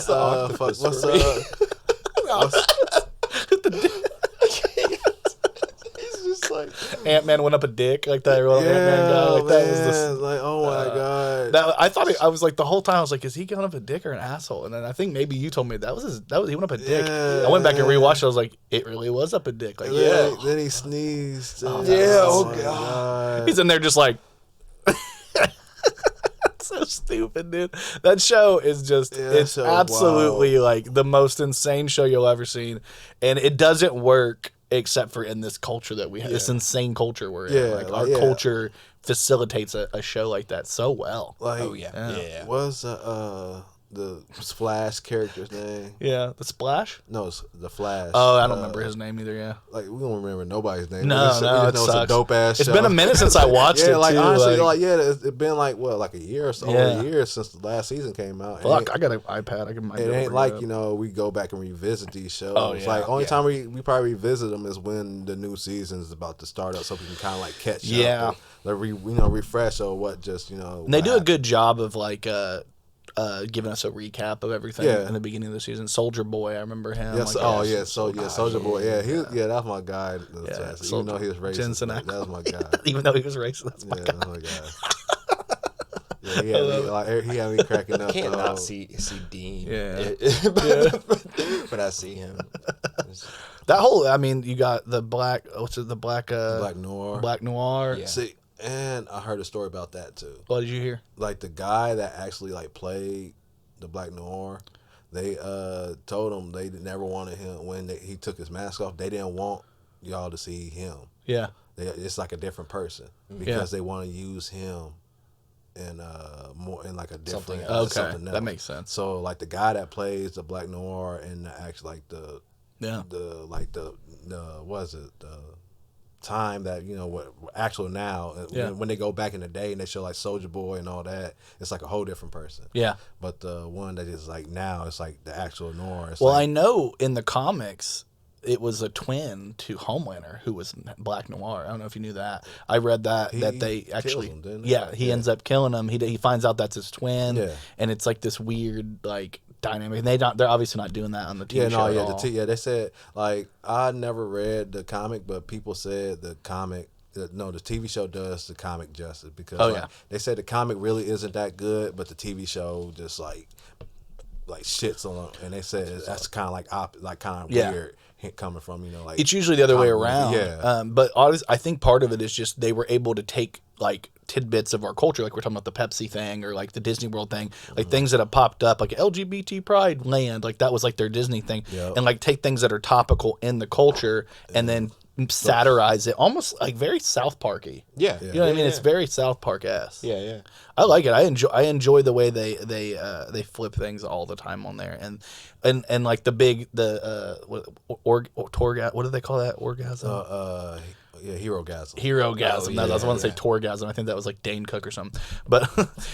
what's
like Ant-Man went up a dick like that. Ant-Man guy. Like that was
like oh my god.
I thought I was like the whole time I was like, is he going up a dick or an asshole? And then I think maybe you told me he went up a dick. I went back and rewatched it. I was like, it really was up a dick. Like
then he sneezed.
Oh god. He's in there just like. So stupid, dude. That show is just it's absolutely like the most insane show you'll ever seen, and it doesn't work except for in this culture that we have, this insane culture we're in. Like our culture facilitates a show like that so well.
Like, what's the Flash character's name?
Yeah, the Splash?
No, it's the Flash.
Oh, I don't remember his name either. Yeah,
like we don't remember nobody's name.
No, it
sucks. It's a dope ass.
It's been a minute since I watched it.
Like
too.
honestly, it's been like like a year or so, over a year since the last season came out.
Fuck, I got an iPad. It
ain't like we go back and revisit these shows.
Oh, yeah.
Like only time we probably revisit them is when the new season is about to start up, so we can kind of like catch up. Refresh or what just
And they do a good job of like. giving us a recap of everything in the beginning of the season. Soldier Boy, I remember him.
Yes. Soldier Boy. Yeah, that's my guy. Even though he was racist, that was my guy.
Even though he was racist, that's my guy.
That's my guy. Yeah, he had me cracking up.
Can't not see Dean.
Yeah.
When I see him.
That whole, I mean, you got the black
Noir.
Black Noir.
Yeah.
See, and I heard a story about that too.
What did you hear?
Like the guy that actually like played the Black Noir, they told him they never wanted him when he took his mask off. They didn't want y'all to see him.
Yeah.
It's like a different person because they want to use him in more in like a different something else.
That makes sense.
So like the guy that plays the Black Noir and actually like the time that what actual now when they go back in the day and they show like Soldier Boy and all that, it's like a whole different person.
Yeah.
But the one that is like now, it's like the actual Noir.
Well, I know in the comics it was a twin to Homelander who was Black Noir. I don't know if you knew that. I read that they actually
kills him, didn't he?
he ends up killing him. He finds out that's his twin, and it's like this weird like dynamic. And they're obviously not doing that on the TV show at all.
They said like I never read the comic, but people said the TV show does the comic justice because they said the comic really isn't that good, but the TV show just like shits on them, and they said that's kind of like weird coming from like
it's usually the other way around. But honestly, I think part of it is just they were able to take like tidbits of our culture, like we're talking about the Pepsi thing or like the Disney World thing, like things that have popped up, like LGBT Pride Land, like that was like their Disney thing, and like take things that are topical in the culture and then satirize it, almost like very South Parky.
Yeah.
You know what I mean? It's very South Park-esque.
Yeah.
I like it. I enjoy the way they flip things all the time on there, and like the big what do they call that orgasm?
Herogasm.
Herogasm. I was going to say Torgasm. I think that was like Dane Cook or something. But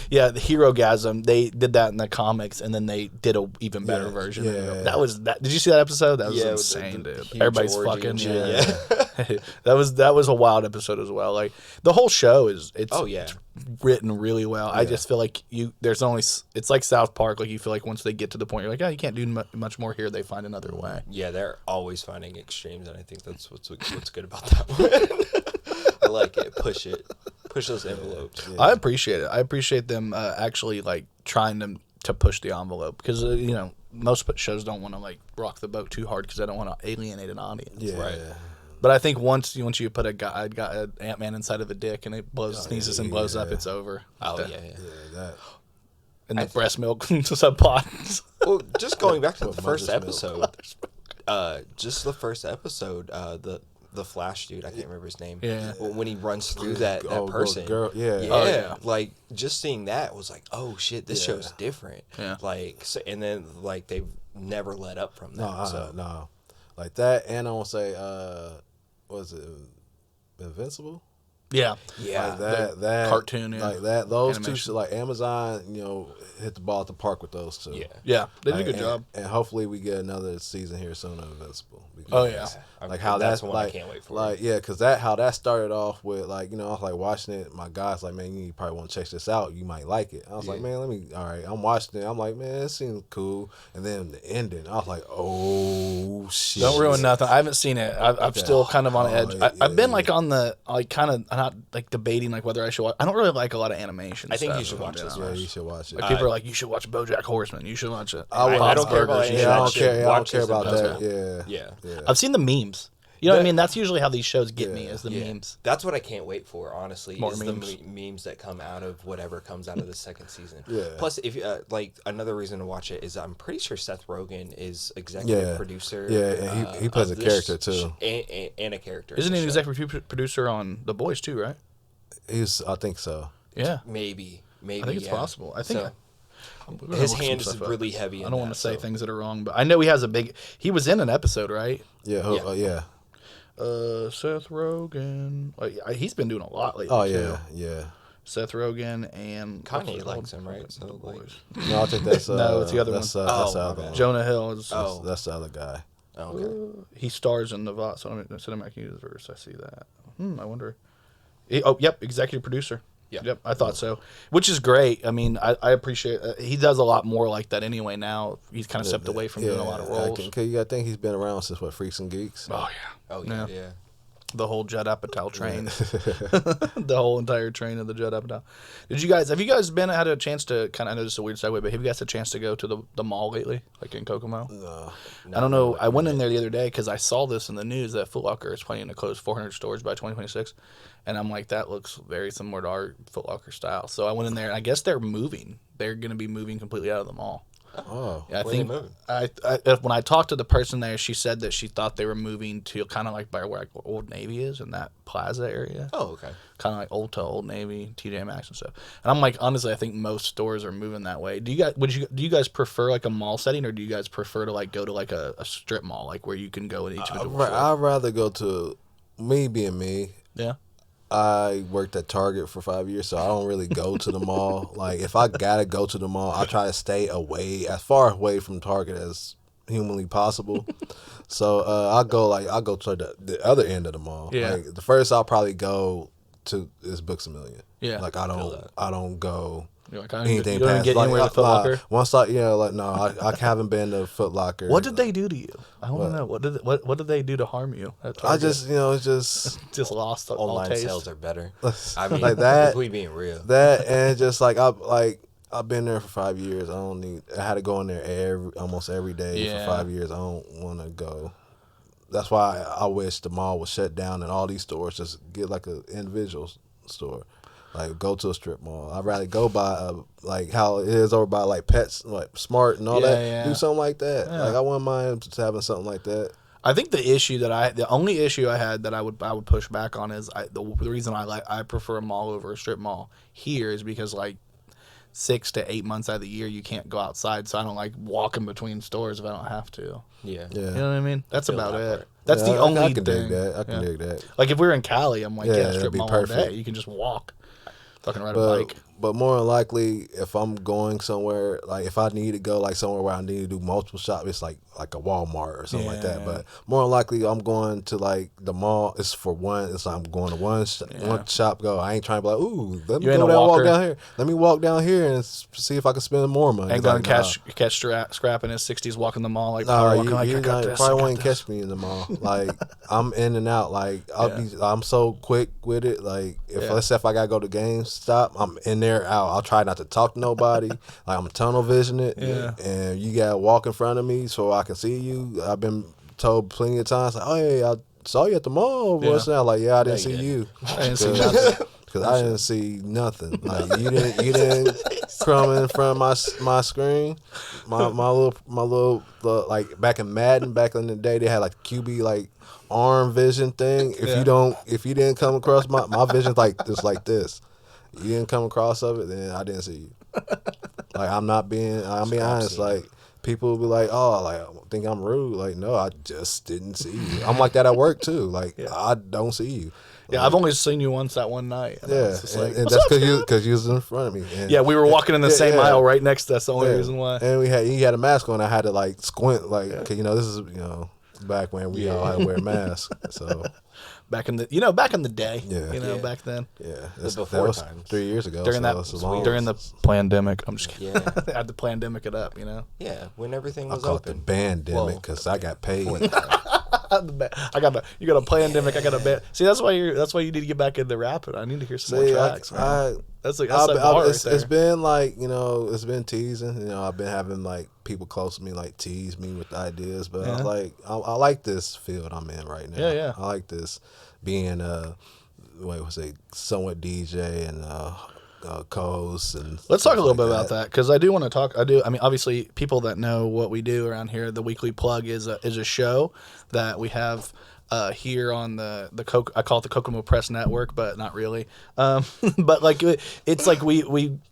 yeah, the Herogasm. They did that in the comics, and then they did a even better version. That was that. Did you see that episode? That was insane, dude. Everybody's fucking. That was a wild episode as well. Like the whole show it's written really well. I just feel like it's like South Park. Like you feel like once they get to the point, you're like, oh, you can't do much more here. They find another way.
Yeah, they're always finding extremes, and I think that's what's good about that one. I like it. Push those envelopes.
I appreciate it. I appreciate them actually like trying to push the envelope because most shows don't want to like rock the boat too hard because they don't want to alienate an audience.
Right.
But I think once you put an Ant-Man inside of a dick and it sneezes and blows up, it's over.
That.
And the breast milk subplot.
Well, just going back to the first episode, the Flash dude, I can't remember his name.
Yeah.
When he runs through that person.
Girl,
Like just seeing that was like, oh shit, this show's different. Yeah. Like, so, and then like they've never let up from that.
No. Like that, and I want to say, was it Invincible?
Yeah.
Yeah.
Like that
cartoon,
like that. Those animation. Two, like Amazon, hit the ball at the park with those two.
Yeah. They did a good job.
And hopefully we get another season here soon of Invincible.
Because,
like how that's one I can't wait for.
Like because how that started off with like I was like watching it. My guy's like, man, you probably want to check this out. You might like it. I was like, man, all right. I'm watching it. I'm like, man, it seems cool. And then the ending, I was like, oh shit.
Don't ruin nothing. I haven't seen it. I'm still kind of on edge. I've been like on the kind of not like debating like whether I should watch. I don't really like a lot of animation.
I think you should watch this.
Yeah, you should watch it.
Like people are like, you should watch BoJack Horseman. You should watch it.
I don't care about any of that.
I don't care about that.
Yeah.
I've seen the memes. You know what I mean? That's usually how these shows get me, is the memes.
That's what I can't wait for, honestly,
More
is
memes.
the memes that come out of whatever comes out of the second season.
Yeah.
Plus, if like another reason to watch it is I'm pretty sure Seth Rogen is executive producer.
Yeah, and he plays a character too.
And a character.
Isn't he an executive producer on The Boys too, right?
I think so.
Yeah.
Maybe.
I think it's possible. I think
his hand is really heavy.
I don't want to say things that are wrong, but I know he has he was in an episode, right?
Yeah.
Seth Rogen. He's been doing a lot lately.
Oh yeah.
Seth Rogen and
Kanye likes him, right? So like,
no, I think that's
no, it's the other one.
That's the other one.
Jonah Hill is.
That's the other guy.
Oh, okay.
He stars in the Cinematic Universe. I see that. I wonder. Yep, executive producer.
Yeah.
Yep, I thought so, which is great. I mean, I appreciate he does a lot more like that anyway now. He's kind of stepped away from doing a lot of roles.
I think he's been around since Freaks and Geeks.
Oh yeah.
Oh yeah.
The whole Judd Apatow train, the whole entire train of the Judd Apatow. Have you guys had a chance to kind of, I know this is a weird segue, but have you guys had a chance to go to the mall lately, like in Kokomo?
No.
I don't know. I went in there the other day because I saw this in the news that Foot Locker is planning to close 400 stores by 2026. And I'm like, that looks very similar to our Foot Locker style. So I went in there, and I guess they're moving. They're going to be moving completely out of the mall.
Oh,
yeah, I
Where
think
are they
I when I talked to the person there, she said that she thought they were moving to kind of like by where Old Navy is in that plaza area.
Oh, okay.
Kind of like Old Navy, TJ Maxx and stuff. And I'm like, honestly, I think most stores are moving that way. Do you guys prefer like a mall setting, or do you guys prefer to like go to like a strip mall, like where you can go in each individual store?
I'd rather go to me being me.
Yeah.
I worked at Target for 5 years, so I don't really go to the mall. Like, if I gotta go to the mall, I try to stay as far away from Target as humanly possible. So I'll go to the other end of the mall.
Yeah.
Like, the first I'll probably go to is Books A Million.
Yeah.
Like, I don't go
You're like,
anything
you don't even
past
get anywhere to Foot Locker?
once I haven't been to Foot Locker.
What did they do to you? I want to know. What did they do to harm you at Target?
I just it's
just lost all
Online
taste.
sales are better. I mean,
like that.
If we being real.
That and just I've been there for 5 years. I had to go in there almost every day for 5 years. I don't want to go. That's why I wish the mall was shut down and all these stores just get like an individual store. Like, go to a strip mall. I'd rather go by like how it is over by like Pets, like Smart and all that.
Yeah.
Do something like that.
Yeah.
Like, I wouldn't mind just having something like that.
I think the only issue I had that I would push back on is the reason I prefer a mall over a strip mall here is because like 6 to 8 months out of the year you can't go outside, so I don't like walking between stores if I don't have to.
Yeah.
You know what I mean? That's about
that
it.
part.
That's the only
I can
thing.
dig that. I can dig that.
Like if we were in Cali, I'm like,
that'd
strip
be
mall all
perfect.
day. You can just walk. Fucking ride a bike.
But more than likely, if I'm going somewhere, like if I need to go like somewhere where I need to do multiple shops, it's like a Walmart or something like that. But more than likely, I'm going to like the mall. It's for one. It's like I'm going to one shop. Go. I ain't trying to be like, ooh, let me go down, walk down here. Let me walk down here and see if I can spend more money.
And go and catch Scrap in his 60s walking the mall like,
you probably won't catch me in the mall. Like I'm in and out. Like I'm so quick with it. Like let's say if I gotta go to GameStop, I'm in there out. I'll try not to talk to nobody. Like I'm tunnel visioning it.
Yeah.
And you gotta walk in front of me so I can see you. I've been told plenty of times, like, oh hey, I saw you at the mall. What's that? Like, I didn't see you.
I didn't see nothing.
Because I didn't see nothing. Like you didn't come in front of my screen. My little like back in Madden, back in the day, they had like QB like arm vision thing. If you didn't come across my vision's like this. You didn't come across of it, then I didn't see you. Like I'm being honest. Like people will be like, oh, like I think I'm rude. Like no, I just didn't see you. I'm like that at work too. Like I don't see you.
Yeah, I've only seen you once that one night. And
and that's because you was in front of me. And
we were walking in the same aisle right next to us. That's the only reason why.
And he had a mask on. I had to like squint, like, cause this is back when we all had to wear masks. So
back in the day. Back then.
Yeah,
Before
that was
times.
3 years ago.
During the pandemic. I'm just kidding.
Yeah.
I had to pandemic it up.
Yeah, when everything was
I call it the
open.
bandemic because I got paid.
You got a pandemic. I got a band. See, that's why you need to get back into rapping. I need to hear some more tracks.
It's been like it's been teasing. I've been having like people close to me like tease me with ideas, but I like this field I'm in right now.
Yeah.
I like this being somewhat DJ and co-host and.
Let's talk a little bit about that because I do want to talk. I mean, obviously, people that know what we do around here, the Weekly Plug is a show that we have here on I call it the Kokomo Press Network, but not really. But like it's like it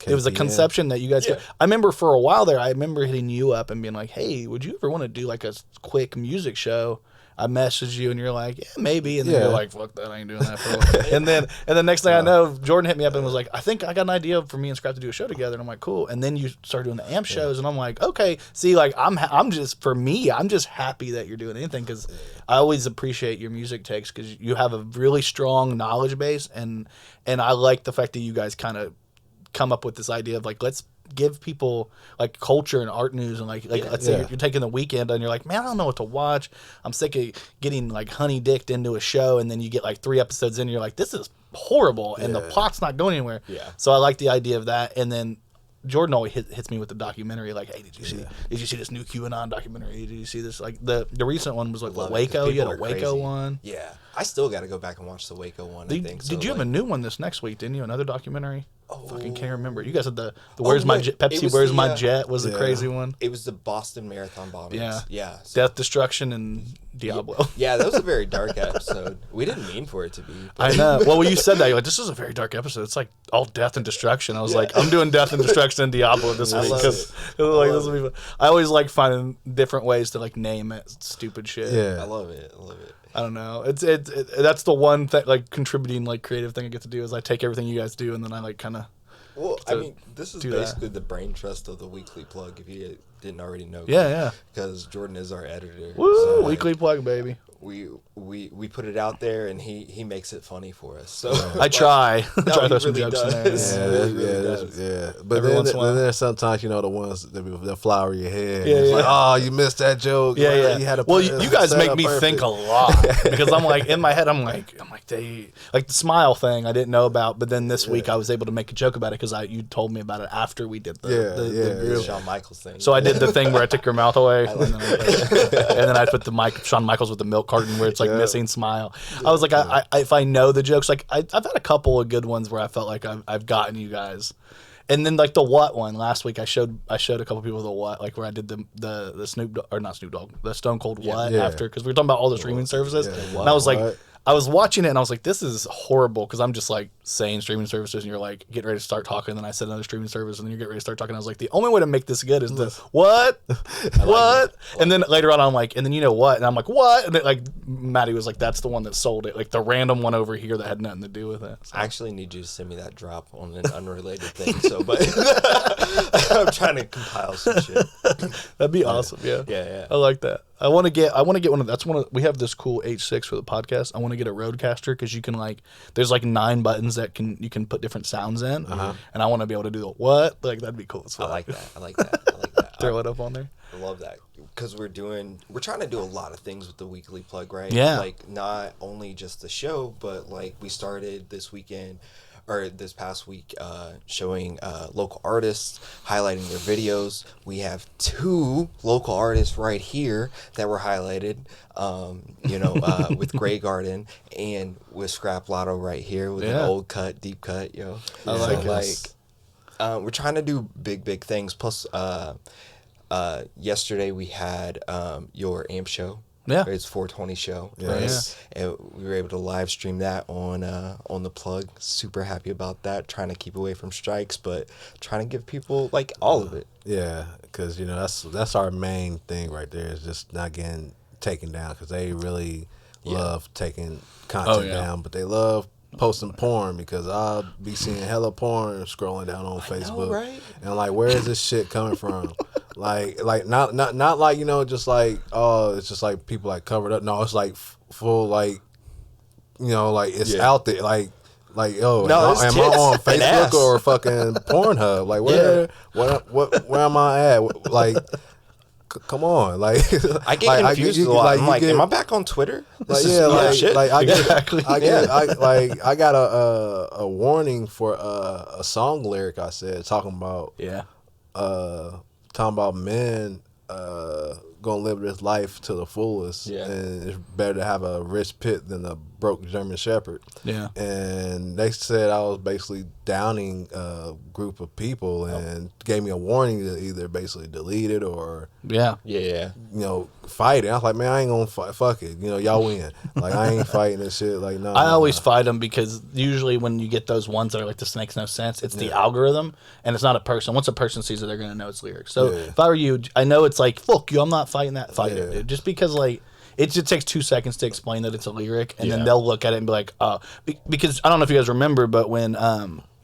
was a conception that you guys. Yeah. I remember for a while there, I remember hitting you up and being like, "Hey, would you ever want to do like a quick music show?" I messaged you and you're like, yeah, maybe. And then
Yeah.
you're like, fuck that, I ain't doing that for a while. and then the next thing I know, Jordan hit me up and was like, I think I got an idea for me and Scrap to do a show together. And I'm like, cool. And then you start doing the AMP shows and I'm like, okay, see, like I'm just happy that you're doing anything because I always appreciate your music takes because you have a really strong knowledge base and I like the fact that you guys kind of come up with this idea of like, let's give people like culture and art news and like let's say you're taking the weekend and you're like, man, I don't know what to watch. I'm sick of getting like honey dicked into a show and then you get like 3 episodes in and you're like, this is horrible and the plot's not going anywhere. Yeah. So I like the idea of that. And then Jordan always hits me with the documentary, like, hey, did you see this new QAnon documentary? Did you see this? Like the recent one was like the Waco. You had a Waco one.
Yeah, I still got to go back and watch the Waco one. I think.
Did you have a new one this next week? Didn't you? Another documentary? Oh, fucking can't remember. You guys had the Where's My Jet? Pepsi, Where's My Jet was the crazy one.
It was the Boston Marathon bombings. Yeah.
Death, destruction, and Diablo.
Yeah, that was a very dark episode. We didn't mean for it to be.
I know. Well, when you said that, you're like, this is a very dark episode. It's like all death and destruction. I was like, I'm doing death and destruction and Diablo this week because like this will be fun. I always like finding different ways to like name it stupid shit.
Yeah,
I love it.
I don't know. It's that's the one thing like contributing like creative thing I get to do is I take everything you guys do and then I like kind of.
Well, I mean, this is basically the brain trust of the weekly plug. If you didn't already know,
yeah,
because Jordan is our editor.
Woo,
so,
weekly plug, baby.
We put it out there and he makes it funny for us. So
I try.
No,
try to throw some
really
jokes
does.
in there.
Yeah. But then there's sometimes the ones that flower your head.
Yeah,
it's like, oh, you missed that joke.
Yeah.
You had a
well, you guys make me think a lot because I'm like in my head I'm like they like the smile thing I didn't know about, but then this week I was able to make a joke about it because you told me about it after we did the group.
Shawn Michaels thing.
So I did the thing where I took your mouth away, and then I put the Shawn Michaels with the milk carton where it's like missing smile. I was like, I if I know the jokes, like I've had a couple of good ones where I felt like I've gotten you guys. And then like the what one last week, I showed a couple people the what, like where I did the Snoop Dogg, or not Snoop Dogg, the Stone Cold what after, because we were talking about all the streaming services, and I was like. I was watching it and I was like, this is horrible because I'm just like saying streaming services and you're like getting ready to start talking. And then I said another streaming service and then you get ready to start talking. I was like, the only way to make this good is the what? What? And then later on, I'm like, and then you know what? And I'm like, what? And then, like Maddie was like, that's the one that sold it. Like the random one over here that had nothing to do with it. So.
I actually need you to send me that drop on an unrelated thing. So, but I'm trying to compile some shit.
That'd be awesome. Yeah. I like that. I want to get one of that's one of we have this cool H6 for the podcast. I want to get a Rodecaster because you can like there's like 9 buttons that you can put different sounds in, and I want to be able to do the what like that'd be cool as well.
I like that.
Throw it up on there.
I love that because we're trying to do a lot of things with the weekly plug, right?
Yeah.
Like not only just the show, but like we started this weekend. Or this past week, showing local artists, highlighting their videos. We have 2 local artists right here that were highlighted, with Grey Garden and with Scrap Lotto right here with an old cut, deep cut, yo.
I like it.
We're trying to do big things. Plus, yesterday we had your AMP show.
Yeah,
it's 420 show,
right?
Yeah. And we were able to live stream that on the plug. Super happy about that. Trying to keep away from strikes, but trying to give people like all of it.
Yeah, because that's our main thing right there is just not getting taken down because they really love taking content down, but they love posting porn because I'll be seeing hella porn scrolling down on Facebook,
right?
And like, where is this shit coming from? like not like just like it's just like people like covered up. No, it's like full like like it's out there like yo,
no,
am I on Facebook or fucking Pornhub? Like where am I at? Like. Come on, like
I get confused a lot. I'm like, am I back on Twitter? This is shit.
Like I got a warning for a song lyric I said talking about men gonna live this life to the fullest, and it's better to have a rich pit than a broke German Shepherd. Yeah, and they said I was basically downing a group of people and gave me a warning to either basically delete it or fight it. I was like, man, I ain't gonna fight. Fuck it, y'all win. Like I ain't fighting this shit. Like no,
I always fight them because usually when you get those ones that are like this makes no sense, it's the algorithm and it's not a person. Once a person sees it, they're gonna know it's lyrics. So if I were you, I know it's like fuck you. I'm not fighting that. Fight it, dude. Just because like it just takes 2 seconds to explain that it's a lyric, and then they'll look at it and be like, oh, because I don't know if you guys remember, but when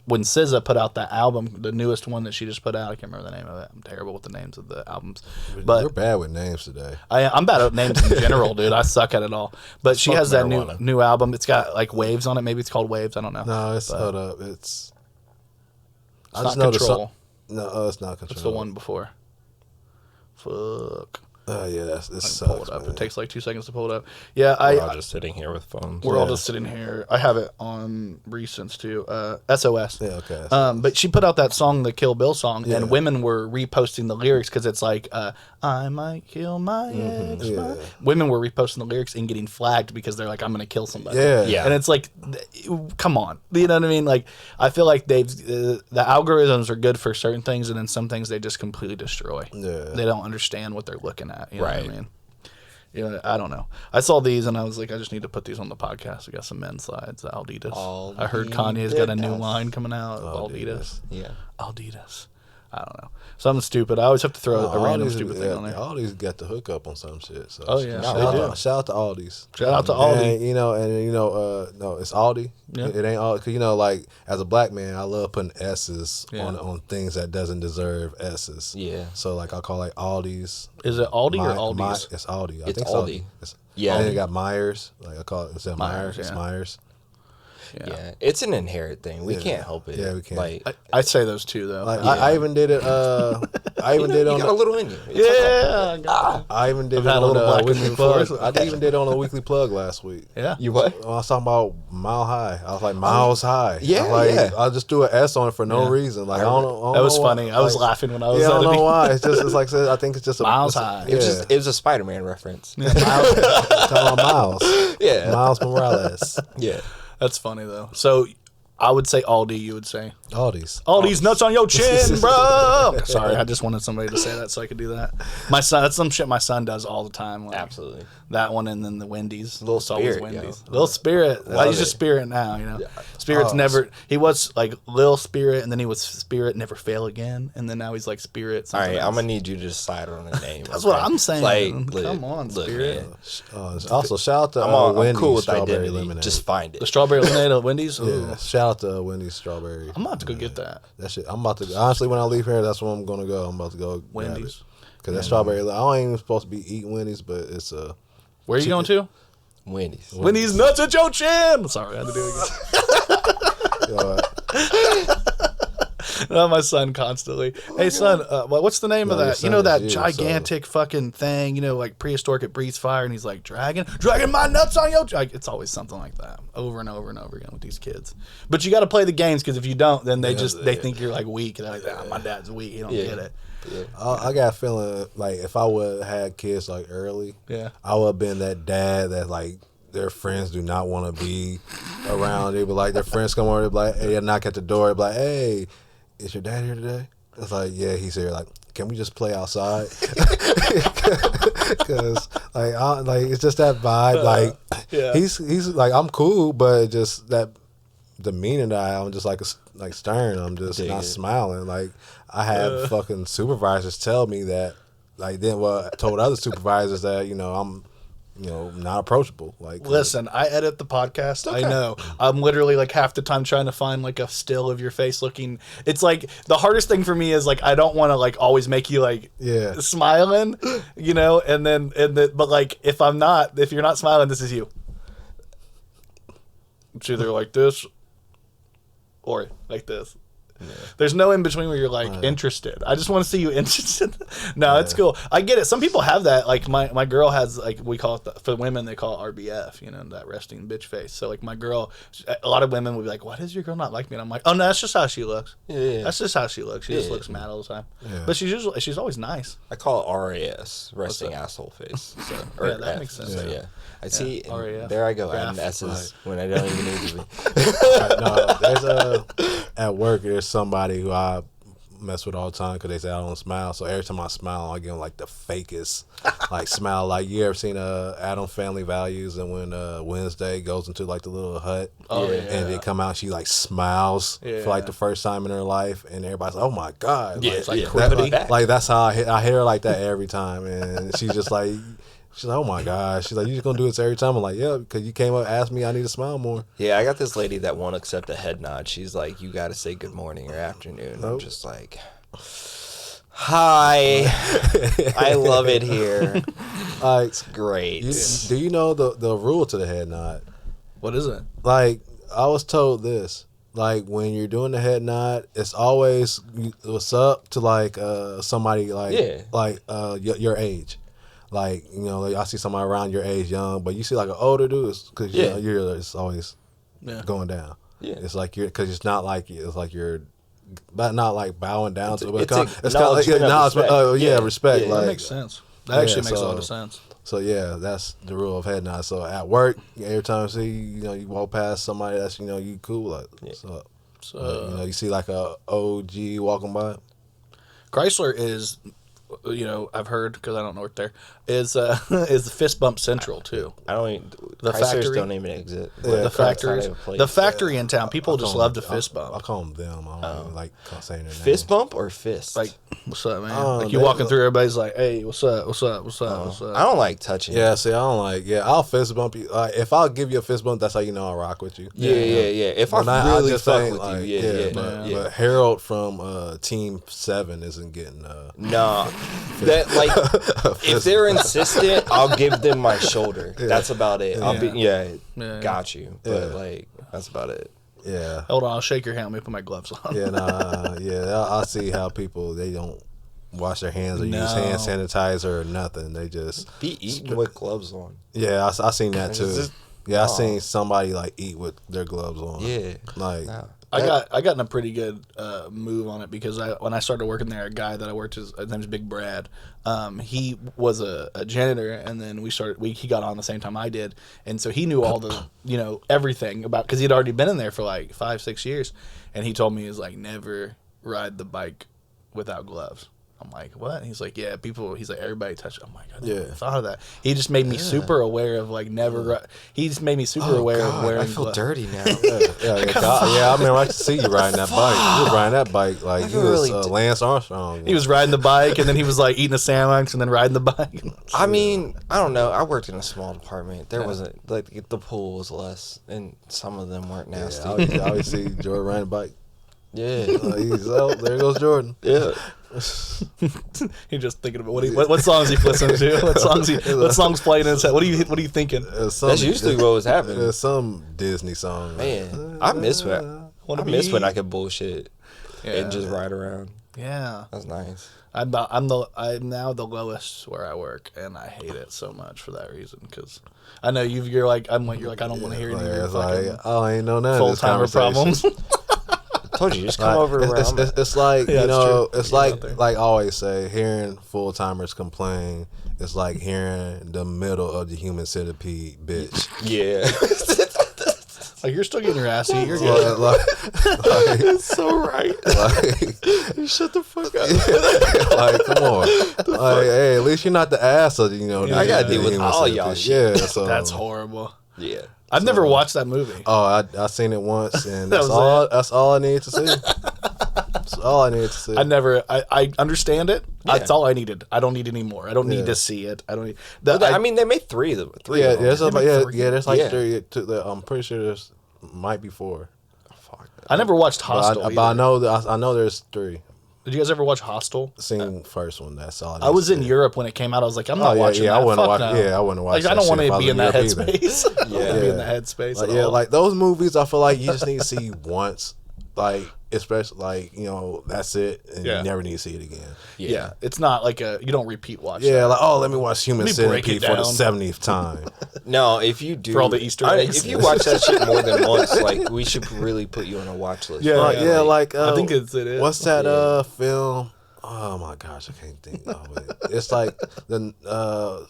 SZA put out that album, the newest one that she just put out, I can't remember the name of it. I'm terrible with the names of the albums. But
we're bad with names today.
I'm bad at names in general, dude. I suck at it all. But she has that new album. It's got like Waves on it. Maybe it's called Waves. I don't know.
No, it's hold up. It's
not Control.
No, it's not Control.
It's the one before. Fuck.
Yeah, it sucks,
pull it up.
man.
It takes like 2 seconds to pull it up. Yeah,
We're all just sitting here with phones.
We're all just sitting here. I have it on recents too. SOS.
Yeah, okay.
But she put out that song, the Kill Bill song, and women were reposting the lyrics because it's like, I might kill my ex.
Yeah.
Women were reposting the lyrics and getting flagged because they're like, I'm going to kill somebody.
Yeah.
And it's like, come on. You know what I mean? Like, I feel like the algorithms are good for certain things, and then some things they just completely destroy. Yeah. They don't understand what they're looking at. You know what I mean? Yeah, I don't know. I saw these and I was like, I just need to put these on the podcast. We got some men's slides. Alditas. I heard Kanye's got a new line coming out. Alditas. Yeah. Alditas. I don't know. Something stupid. I always have to throw a random stupid thing on there.
Aldi's got the hookup on some shit. So shout out to Aldi's.
Shout out to Aldi.
And no, it's Aldi. Yeah. It ain't Aldi. Cause like as a black man, I love putting S's on things that doesn't deserve S's. Yeah. So like I call like Aldi's.
Is it Aldi or Aldi's?
It's Aldi. I
think
it's
Aldi.
Yeah. And then it got Myers. Like I call it. Instead of Myers. It's Myers.
Yeah, it's an inherent thing. We can't help it.
Yeah, we can't.
Like,
I'd say those two though.
Like, I even did it. I even did
you
on
got a little in you.
I even did it on a weekly plug. I even did it on a weekly plug last week.
Yeah.
You what?
I was talking about Mile High. I was like Miles High.
Yeah.
I'll just do an S on it for no reason. Like I don't know.
That was funny. I was laughing when I was.
Yeah, I don't know why. It's like I think it's just
Miles High.
It was a Spider-Man reference.
Talking about Miles.
Yeah.
Miles Morales.
Yeah.
That's funny though. So I would say Aldi. You would say
Aldi's
nuts on your chin, bro. Sorry, I just wanted somebody to say that so I could do that. My son, that's some shit my son does all the time. Like,
absolutely.
That one and then the Wendy's.
Little Spirit,
Little Spirit. I use just Spirit now. You know, Spirit's never. He was like Lil Spirit, and then he was Spirit, never fail again, and then now he's like Spirit.
All right, I'm gonna need you to decide on a name.
That's what I'm saying.
Like,
come on, Spirit.
Also, shout out to
I'm
Wendy's
cool with
strawberry
identity.
lemonade.
Just find it.
The strawberry lemonade at Wendy's.
Yeah, shout out to Wendy's strawberry.
I'm about to go get that.
That shit. I'm about to. Honestly, when I leave here, that's where I'm gonna go. I'm about to go
Wendy's.
Because that strawberry. I ain't even supposed to be eating Wendy's, but it's a.
Where are you going to?
Wendy's.
Wendy's nuts at your chin. Sorry, I had to do it again. My son constantly. Hey, son, what's the name of that? You know that gigantic fucking thing, like prehistoric, it breathes fire, and he's like, dragging my nuts on your... It's always something like that, over and over and over again with these kids. But you got to play the games, because if you don't, then they think you're like weak. They're like, my dad's weak. He don't get it.
Yeah. I got a feeling like if I would have had kids like early, I would have been that dad that like their friends do not want to be around. They be like, their friends come over, they be like, hey, they knock at the door, they be like, hey, is your dad here today? It's like, yeah, he's here. Like, can we just play outside? Because like it's just that vibe. Like he's like, I'm cool, but just that demeanor that I'm just like stern. I'm just not smiling. Like I had fucking supervisors tell me that. Like then, I told other supervisors that I'm. Not approachable. Like,
listen, I edit the podcast. Okay. I know. I'm literally like half the time trying to find like a still of your face looking. It's like the hardest thing for me is like I don't want to like always make you like smiling, but like if you're not smiling, this is you. It's either like this or like this. Yeah. There's no in between where you're like interested. I just want to see you interested. No, it's cool. I get it. Some people have that. Like my girl has like we call it for women they call it RBF. That resting bitch face. So like my girl, a lot of women would be like, "Why does your girl not like me?" And I'm like, "Oh no, that's just how she looks. Yeah. That's just how she looks. She just looks mad all the time. Yeah. But she's always nice."
I call it RAS, resting asshole face. So,
that makes sense.
So, yeah. I see.
RAF.
There I go. Adding S's when I don't even need to be.
No, there's at work. There's somebody who I mess with all the time because they say I don't smile. So every time I smile, I give them like the fakest like smile. Like you ever seen Adam Family Values and when Wednesday goes into like the little hut and they come out, she like smiles for like the first time in her life, and everybody's like, oh my god,
it's like
like that's how I hit her like that every time, and she's just like. She's like, oh my gosh. She's like, you just gonna do this every time? I'm like, yeah, because you came up, asked me, I need to smile more.
Yeah, I got this lady that won't accept a head nod. She's like, you got to say good morning or afternoon. I'm just like, hi. I love it here. It's great.
Do you know the rule to the head nod?
What is it?
Like, I was told this. Like, when you're doing the head nod, it's always what's up to like somebody like your age. Like, you know, like I see somebody around your age, young, but you see like an older dude, because you know, it's always going down. Yeah, it's like because it's not like it's like you're, but not like bowing down to it. It's kind of like respect.
Yeah,
like,
that makes sense. That actually makes a lot of sense.
So yeah, that's the rule of head nod. So at work, every time you walk past somebody that's you cool, like what's up? So you see like a OG walking by.
Chrysler is, I've heard because I don't work there, is the fist bump central too.
I don't even,
the
Chrysler's
factory
don't even exist.
The factory in town. People just love to fist bump.
I call them them. I don't even like saying their name.
Fist bump or fist?
Like, what's up, man? Like you walking through, everybody's like, hey, what's up? What's up? What's up? What's up?
I don't like touching.
Yeah, see, I don't like. Yeah, I'll fist bump you. If I'll give you a fist bump, that's how you know I rock with you.
Yeah. If I really fuck with you,
But Harold from Team 7 isn't getting.
No, that like if they're insistent, I'll give them my shoulder. That's about it. I'll be got you. But like that's about it.
Yeah.
Hold on, I'll shake your hand. Let me put my gloves on.
I see how people they don't wash their hands or use hand sanitizer or nothing. They just
be eating with gloves on.
Yeah, I seen that too. I seen somebody like eat with their gloves on.
Yeah,
like.
I got in a pretty good move on it because when I started working there, a guy that I worked with, his name's Big Brad. He was a janitor, and then he got on the same time I did, and so he knew all the everything about because he'd already been in there for like 5-6 years, and he told me he's like never ride the bike without gloves. I'm like, what? And he's like, yeah, people. He's like, everybody touch. I'm like, I never thought of that. He just made me super aware of like never. He just made me super aware of wearing.
I feel
gloves.
dirty now.
I remember I could see you riding that bike. You was riding that bike like you was Lance Armstrong.
He was riding the bike, and then he was like eating a sandwich, and then riding the bike.
I mean, I don't know. I worked in a small department. There wasn't like the pool was less, and some of them weren't nasty.
I always see Jordan riding the bike.
Yeah,
there goes Jordan.
Yeah.
He's just thinking about what songs he listening to. What songs playing in his head. What are you thinking?
That's usually what was happening.
There's some Disney song.
Man, I miss when I could bullshit and just ride around.
Yeah,
that's nice.
I'm now the lowest where I work, and I hate it so much for that reason. Because I know you're like I don't want to hear any of your fucking
I ain't know none
full timer problems.
Told you, just come over.
It's like it's like I always say, hearing full timers complain. It's like hearing the middle of the human centipede, bitch.
Yeah.
Like you're still getting your ass eaten. You're good.
It's so right. Shut the fuck up.
Like, come on. Like, hey, at least you're not the ass of
I gotta deal with all y'all shit.
Yeah, so
that's horrible.
Yeah.
I've never watched that movie.
Oh, I seen it once, and that's all I need to see. That's all I need to see.
I understand it.
Yeah.
That's all I needed. I don't need any more. I don't need to see it. I don't need.
I mean, they made three.
Yeah, there's like three. I'm pretty sure there's might be 4.
Fuck.
I never watched Hostel.
But I know there's 3.
Did you guys ever watch Hostel?
Seen the first one. That's all.
I was in Europe when it came out. I was like, I'm not watching that.
I wouldn't watch.
No.
Yeah, I wouldn't watch.
Like, I don't want to be in that headspace.
Yeah,
be in the headspace.
Like, like those movies, I feel like you just need to see once. Like, especially like that's it, and you never need to see it again.
Yeah, it's not like you don't repeat watch.
Yeah,
that.
like let me watch Human Centipede for the 70th time.
No, if you do
for all the Easter eggs.
If you watch that shit more than once, like we should really put you on a watch list.
Yeah,
I
think it is.
What's that film? Oh my gosh, I can't think of it. It's like the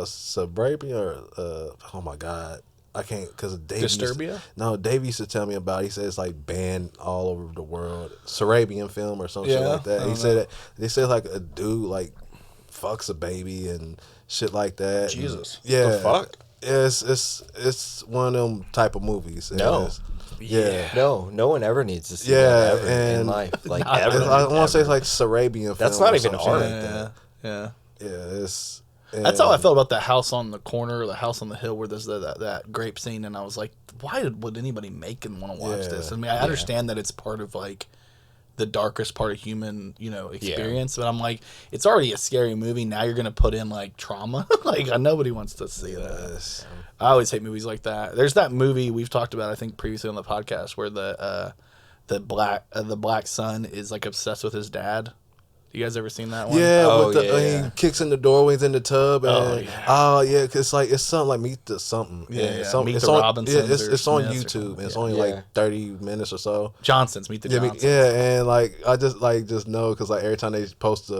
Suburbia or oh my god, I can't because Dave.
Disturbia?
Dave used to tell me about. He said it's like banned all over the world. Sarabian film or some shit like that. He said that they said like a dude like fucks a baby and shit like that.
Jesus,
yeah,
the fuck.
It's one of them type of movies.
No.
Yeah.
No one ever needs to see that ever in life. Like ever.
I want to say it's like Sarabian film.
That's not even art.
Yeah.
It's
That's how I felt about the house on the corner, or the house on the hill where there's that grape scene, and I was like, why would anybody make and want to watch this? I mean, I understand that it's part of like the darkest part of human, experience, but I'm like, it's already a scary movie. Now you're gonna put in like trauma, like nobody wants to see that. I always hate movies like that. There's that movie we've talked about, I think previously on the podcast, where the black son is like obsessed with his dad. You guys ever seen that one?
Yeah, he kicks in the door when he's in the tub. And, cause it's something like Meet the something.
Yeah,
Something,
Meet the Robinsons.
It's on YouTube. It's only like 30 minutes or so.
Johnson's, Meet the Johnsons.
Yeah, and like I just know because like every time they post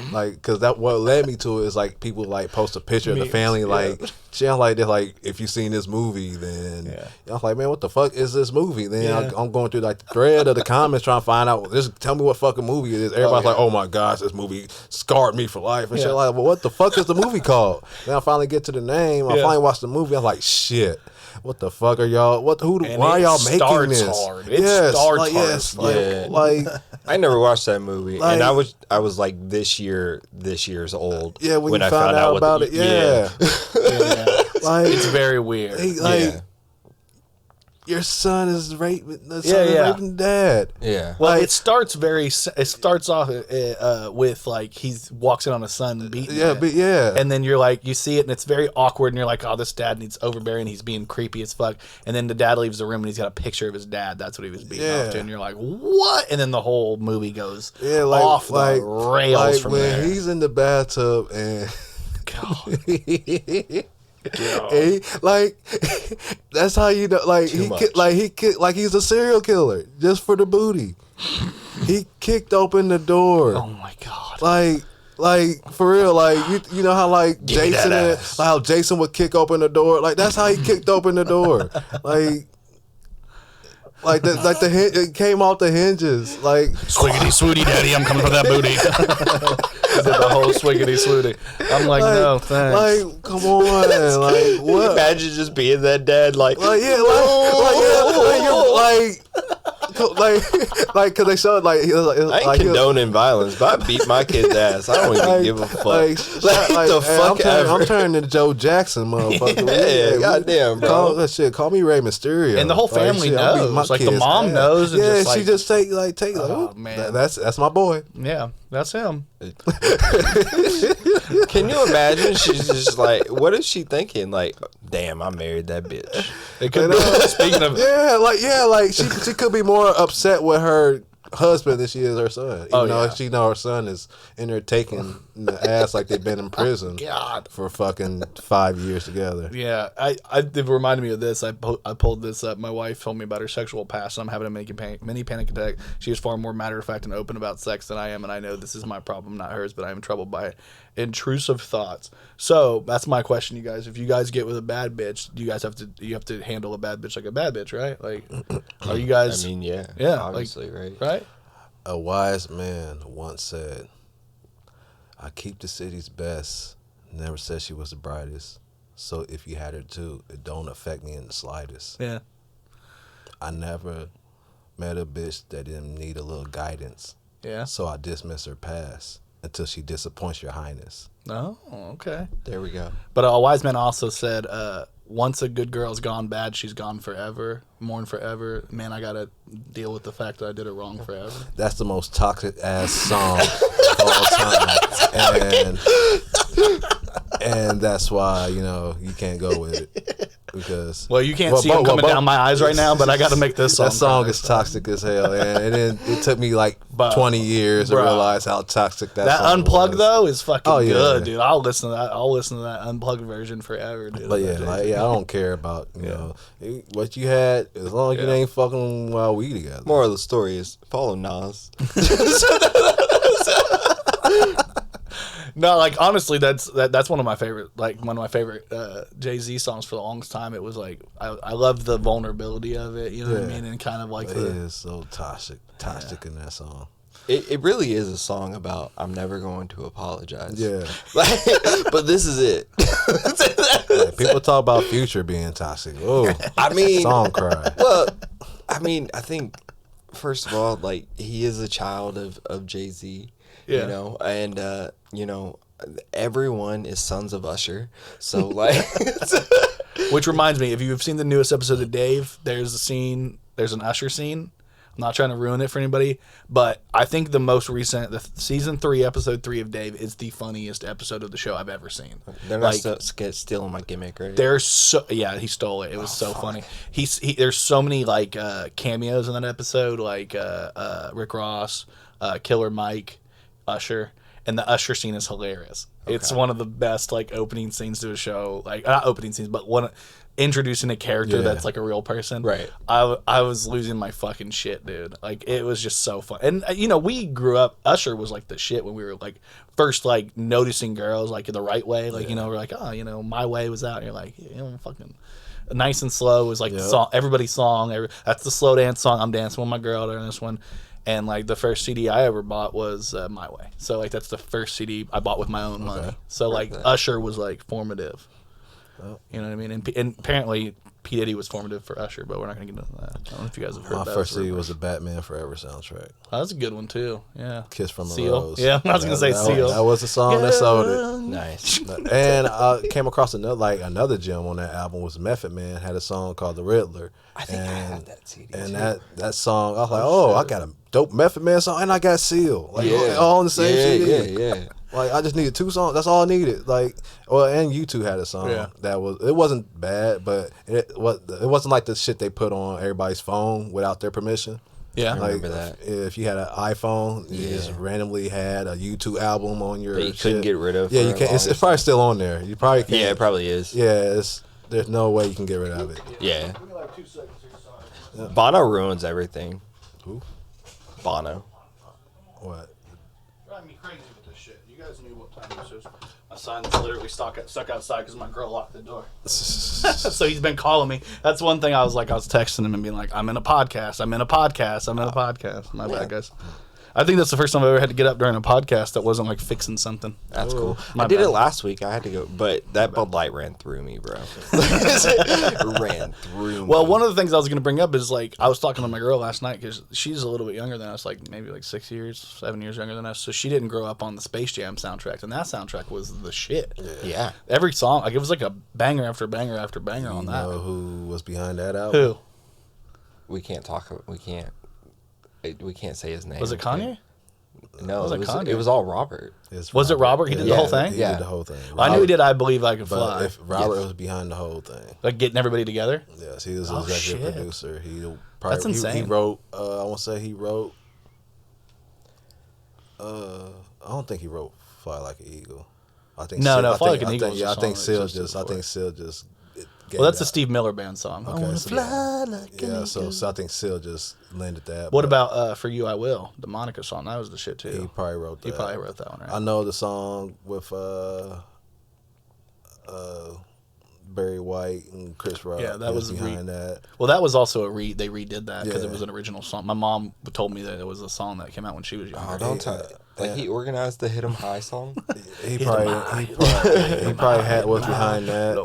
because that what led me to it is like people like post a picture of the family like. I'm like, they're like, if you've seen this movie, then I was like, man, what the fuck is this movie? Then I'm going through like the thread of the comments trying to find out. Just tell me what fucking movie it is. Everybody's like, oh my gosh, this movie scarred me for life and shit. Like, well, what the fuck is the movie called? Then I finally get to the name. I finally watch the movie. I'm like, shit. What the fuck are y'all? Why are y'all making this?
Hard. It starts hard.
Like
I never watched that movie, and I was like this year's old.
Yeah, when you found out about it. Yeah.
Like, it's very weird.
Your son is raping dad.
Yeah.
Well, it starts off with like he walks in on his son beating him. And then you're like, you see it and it's very awkward and you're like, oh, this dad needs overbearing. He's being creepy as fuck. And then the dad leaves the room and he's got a picture of his dad. That's what he was beating off to. And you're like, what? And then the whole movie goes off the rails from there.
When he's in the bathtub and that's how you know. Like he's a serial killer just for the booty. He kicked open the door.
Oh my god!
Like for real. Like you know how like Jason would kick open the door. Like that's how he kicked open the door. It came off the hinges. Like
swiggity swooty, daddy, I'm coming for that booty. Did the whole swiggity swooty. I'm like, no thanks.
Like, come on, like what?
Imagine just being that dad, like
because they showed like he was like
I ain't condoning violence, but I beat my kid's ass. I don't even give a fuck.
I'm turning into Joe Jackson, motherfucker.
Goddamn, bro.
Call me Rey Mysterio.
And the whole family knows. Like the mom knows. And just,
she just take
oh man,
that's my boy.
Yeah, that's him.
Can you imagine? She's just like, what is she thinking? Like, damn, I married that bitch.
It could be, speaking of,
like she could be more upset with her husband than she is her son. Even though she know her son is in there taking the ass like they've been in prison for fucking 5 years together.
Yeah, it reminded me of this. I pulled this up. My wife told me about her sexual past, and I'm having a mini panic attack. She is far more matter of fact and open about sex than I am, and I know this is my problem, not hers, but I am troubled by intrusive thoughts. So that's my question, you guys. If you guys get with a bad bitch, you have to handle a bad bitch like a bad bitch, right? Like, are you guys?
I mean, yeah, obviously,
like,
right?
A wise man once said, I keep the city's best, never said she was the brightest. So if you had her too, it don't affect me in the slightest.
Yeah.
I never met a bitch that didn't need a little guidance.
Yeah.
So I dismiss her past until she disappoints your highness.
Oh, okay.
There we go.
But a wise man also said, once a good girl's gone bad, she's gone forever. Mourn forever. Man, I gotta deal with the fact that I did it wrong forever.
That's the most toxic ass song of all time. And that's why, you can't go with it. Because
you can't see them coming down my eyes right now, but I got to make this song.
That song is toxic as hell, and then it took me like 20 years to realize how toxic that song
Unplugged
was.
Though is fucking good, dude. I'll listen to that. I'll listen to that Unplugged version forever, dude.
But I don't care about what you had as long as you ain't fucking while we together.
Moral of the story is follow Nas.
No, like honestly, that's one of my favorite Jay-Z songs for the longest time. It was like I love the vulnerability of it, you know what I mean, and kind of like
it is so toxic in that song.
It really is a song about I'm never going to apologize.
Yeah,
but this is it.
People talk about Future being toxic. Oh,
I mean,
song cry.
Well, I mean, I think first of all, like he is a child of Jay-Z.
Yeah.
And everyone is sons of Usher. So like,
Which reminds me, if you've seen the newest episode of Dave, there's an Usher scene. I'm not trying to ruin it for anybody, but I think the most recent, the season 3, episode 3 of Dave is the funniest episode of the show I've ever seen.
they're not stealing my gimmick, right?
There's he stole it. It was so funny. There's so many like cameos in that episode, like Rick Ross, Killer Mike, Usher, and the Usher scene is hilarious. Okay. It's one of the best like opening scenes to a show, like not opening scenes, but introducing a character that's like a real person.
Right.
I was losing my fucking shit, dude. Like it was just so fun. And we grew up, Usher was like the shit when we were like first like noticing girls like in the right way. Like, we're like, oh, My Way was out. And you're like, fucking Nice and Slow was like the song, everybody's song. That's the slow dance song. I'm dancing with my girl during this one. And like the first CD I ever bought was My Way. So like that's the first CD I bought with my own money. So like Usher was like formative. You know what I mean? And apparently P. Diddy was formative for Usher, but we're not going to get into that. I don't know if you guys have heard that.
My first CD was the Batman Forever soundtrack.
Oh, that's a good one, too. Yeah.
Kiss from a
Seal.
Rose.
Yeah, I was going to say Seal.
That was the song that sold it.
Nice.
And I came across another gem on that album was Method Man had a song called The Riddler.
I think I have that CD.
And that song, I was like, I got a dope Method Man song, and I got Seal. Like, all on the same CD.
Yeah.
Like I just needed 2 songs. That's all I needed. Like, and U2 had a song that wasn't bad, but it wasn't like the shit they put on everybody's phone without their permission.
Yeah,
I remember that.
If you had an iPhone, you just randomly had a U2 album on your.
That you couldn't get rid of.
Yeah, you can't. It's probably still on there. You probably can't.
Yeah, it probably is.
Yeah, there's no way you can get rid of it.
Yeah. Bono ruins everything.
Who?
Bono.
What?
Driving me crazy with this shit. You guys knew what time this is. My son's literally stuck outside because my girl locked the door. So he's been calling me. That's one thing I was texting him and being like, I'm in a podcast. My bad, guys. I think that's the first time I ever had to get up during a podcast that wasn't like fixing something.
That's cool.
My
I did
bad.
it last week. I had to go, but that Bud Light ran through me, bro. Ran through me.
Well, one of the things I was going to bring up is like I was talking to my girl last night because she's a little bit younger than us, like maybe like 7 years younger than us. So she didn't grow up on the Space Jam soundtrack, and that soundtrack was the shit.
Yeah.
Every song, like it was like a banger after banger after banger on that.
You know who was behind that album?
Who?
We can't talk. We can't say his name.
Was it Kanye?
No,
Was it Kanye?
it was all Robert.
Was it Robert? He did the whole thing?
He did the whole thing.
I knew he did I Believe I Can
But
Fly.
if Robert was behind the whole thing.
Like getting everybody together?
Yes, he was the
Oh,
executive
shit.
producer.
That's insane.
He wrote, I want to say he wrote, I don't think he wrote Fly Like an Eagle. I think
No,
Seal,
no,
I
Fly
think-
Like an
I
Eagle
think-
was a
Yeah, I think
song
Seal
that existed
just.
Well, that's the Steve Miller Band song. I
Okay,
wanna
so
fly like an
yeah, so
eagle.
I think Seal just landed that.
What
but
about For You I Will, the Monica song? That was the shit too.
he probably wrote that.
He probably wrote that one, right?
I know the song with Barry White and Chris Rock.
Yeah, that
He
was
behind that.
Well, that was also they redid that because it
Yeah.
was an original song. My mom told me that it was a song that came out when she was younger.
Oh, don't tell. Like he organized the "Hit 'Em High" song.
He probably had what's behind that.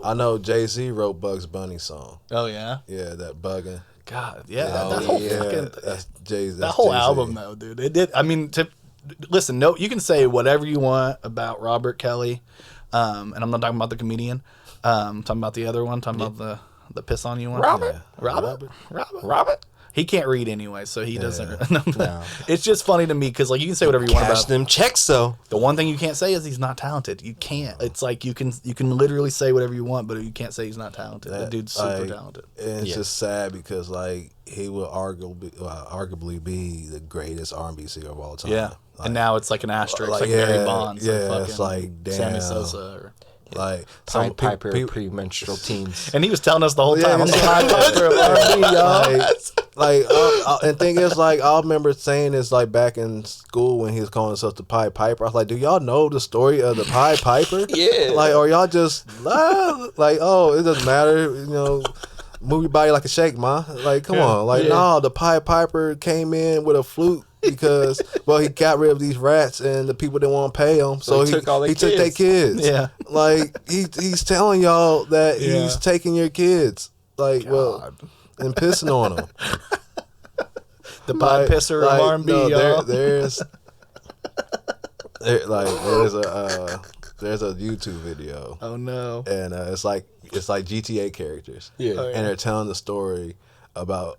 I know Jay-Z wrote Bugs Bunny song.
Oh yeah,
Yeah, that bugging.
God, yeah,
Oh,
that whole
yeah.
fucking
That's Jay-Z.
that whole album though, dude. It did. I mean, listen, no, you can say whatever you want about Robert Kelly, and I'm not talking about the comedian. I'm talking about the other one. Talking about the piss on you one.
Robert?
Robert. He can't read anyway, so he doesn't.
No.
It's just funny to me because like you can say whatever you want
Cash
about
them checks though.
the one thing you can't say is he's not talented. You can't. It's like you can literally say whatever you want, but you can't say he's not talented. That dude's super talented.
And it's
Yeah.
just sad because like he will arguably be the greatest R&B singer of all time.
Yeah.
Like,
And now it's like an asterisk,
like,
like
yeah,
Barry Bonds.
yeah,
or fucking
it's like,
Sammy
damn.
Sosa. Or,
like
Pied Piper,
people,
premenstrual teens.
and he was telling us the whole
Yeah,
time. I'm the
yeah.
Pied Piper of R&B, y'all.
and thing is, like, I remember saying this, like, back in school when he was calling himself the Pied Piper. I was like, do y'all know the story of the Pied Piper?
Yeah.
Like, or y'all just, like, oh, it doesn't matter, move your body like a shake, ma. Like, come on. Like, no, the Pied Piper came in with a flute because, well, he got rid of these rats and the people didn't want to pay him. So
he took all their
he took their kids.
Yeah.
Like, he's telling y'all that he's taking your kids. Like, well, and pissing on them.
The Pied Pisser of R&B,
no,
y'all.
there's There's a YouTube video.
Oh no.
And it's like GTA characters.
Yeah.
Oh, yeah.
And they're telling the story about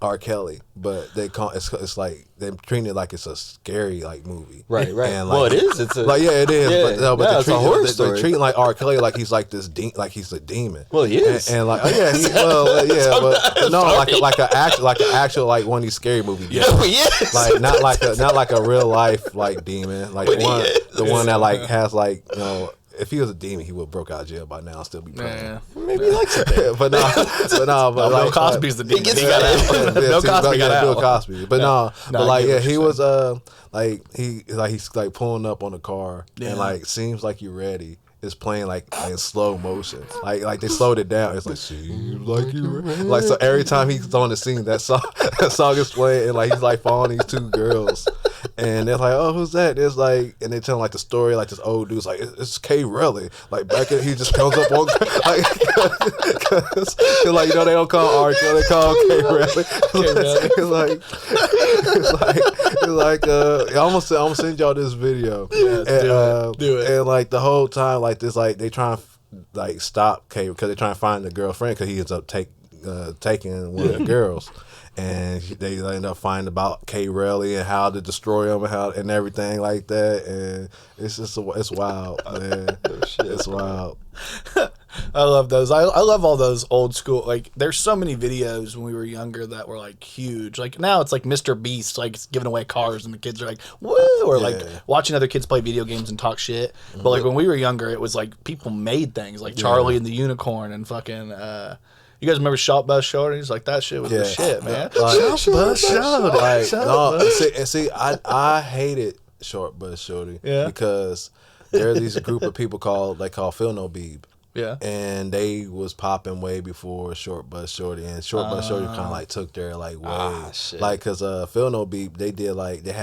R. Kelly, but it's like they're treating it like it's a scary like movie.
Right.
And,
Well, it is. It's a
it is.
Yeah,
But
it's a horror story.
they're treating like R. Kelly like he's like this like he's a demon.
Well, he is.
And like but no, like an actual like one of these scary movies.
No, he is.
Like not like a real life like demon. Like the one that like has like if he was a demon, he would have broke out of jail by now and still be playing.
Yeah.
Maybe he likes it.
but
Bill
like,
Cosby's the demon.
gets
He got out. Bill Cosby got
Bill
out.
Cosby. But
No,
but
I
like
get what
he
you're
was he's like pulling up on the car
Yeah.
and like seems like you're ready. It's playing like in slow motion. Like they slowed it down. It's like seems like you ready. Like so every time he's on the scene, that song is playing and like he's like following these two girls. And they're like, oh, who's that? It's like, and they tell like the story, like this old dude's like, it's K. Relly. Like back in, he just comes up on, like, cause like they don't call R. Kelly, they call K. Relly. It's like, I'm gonna send y'all this video.
Yeah, do it.
And like the whole time, like this, like they try and like stop K because they try and find the girlfriend because he ends up taking one of the girls. And they end up finding about K. Relly and how to destroy him and everything like that. And it's just it's wild, man. It's wild.
I love those. I love all those old school. Like, there's so many videos when we were younger that were like huge. Like now it's like Mr. Beast, like giving away cars, and the kids are like, "Woo!" Or like watching other kids play video games and talk shit. But like when we were younger, it was like people made things like Charlie and the Unicorn and fucking. You guys remember Shot Bus Shorties? Like that shit was the shit, man.
Like,
Short Bus Shorty.
Like,
Short
no,
Bus.
see, I hated Short Bus Shorty because there's these group of people called Phil No Beeb.
Yeah.
And they was popping way before Short Bus Shorty, and Short Bus Shorty kind of like took their like way,
shit.
like cause Phil No Beep they had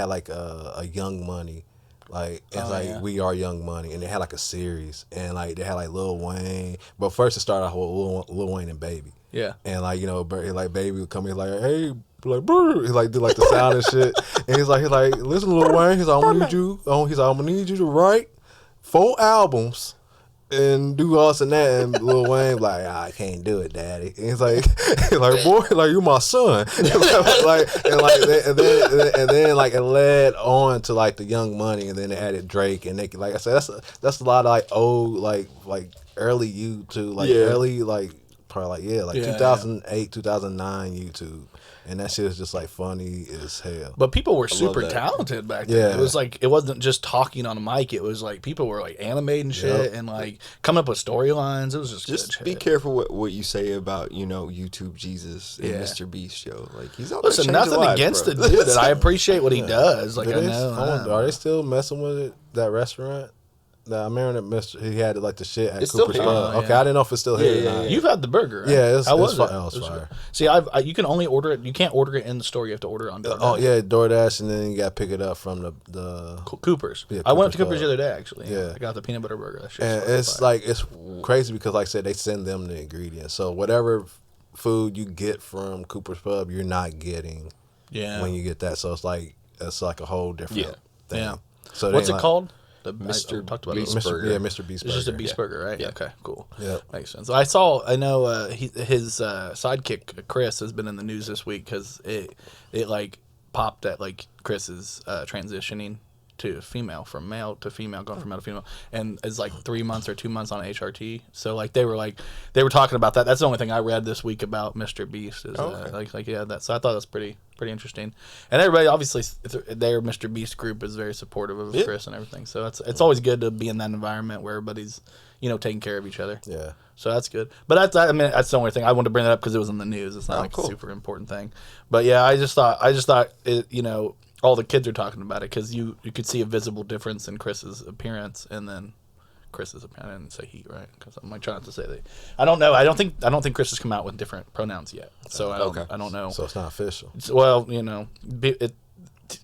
like a Young Money, like it's We Are Young Money, and they had like a series, and like they had like Lil Wayne, but first it started off with Lil Wayne and Baby,
and
like like Baby would come in like hey. Like, brr, he like do like the sound and shit, and he's like listen to Lil Wayne, he's like I'm gonna need you to write 4 albums and do us and that, and Lil Wayne like I can't do it, Daddy. And he's like boy, like you my son, and then like it led on to like the Young Money, and then they added Drake, and they like I said that's a lot of like old like early YouTube early like probably like 2008 2009 YouTube. And that shit is just like funny as hell.
But people were super talented back then.
Yeah.
It was like, it wasn't just talking on a mic. It was like people were like animating shit and like coming up with storylines. It was just good
be
shit.
careful what you say about YouTube Jesus and Mr. Beast show. Like he's out
Listen,
there changing
nothing
lives,
against
bro.
the dude. I appreciate what he does. Like I know.
Are they still messing with it? That restaurant? I remember that he had like the shit at
It's still
Cooper's
here.
Pub. Okay, I didn't know if it's still here.
Yeah.
You've had the burger, right?
Yeah,
How was it?
It was fire.
See, you can only order it. You can't order it in the store. You have to order it on DoorDash.
Oh yeah, DoorDash, and then you got to pick it up from the
Cooper's.
Yeah,
I went up to
Cooper's
Cooper's the other day actually.
Yeah.
I got the peanut butter burger. That shit's
and
fucking
it's
fire.
like it's crazy because like I said, they send them the ingredients. So whatever food you get from Cooper's Pub, you're not getting when you get that. So it's like a whole different thing.
Yeah.
So
What's it
like,
called? I
Mr.
talked about
Beast
it.
burger.
Yeah, Mr. Beast
It's just a
burger.
beast burger, right?
Yeah.
Okay, cool.
Yeah.
Makes sense. I know his sidekick Chris has been in the news this week because it like popped that like Chris is transitioning to female, from male to female, going from male to female, and it's like 3 months or 2 months on HRT. So like they were talking about that. That's the only thing I read this week about Mr. Beast is that. So I thought that's pretty interesting. And everybody obviously their Mr. Beast group is very supportive of Chris and everything. So it's always good to be in that environment where everybody's taking care of each other.
Yeah.
So that's good. But that's the only thing I wanted to bring that up because it was in the news. It's not a super important thing. But yeah, I just thought it, all the kids are talking about it because you could see a visible difference in Chris's appearance and then Chris's appearance. I didn't say he, right? Because I'm like trying not to say that. I don't know. I don't think Chris has come out with different pronouns yet. So I don't know.
So it's not official.
Well,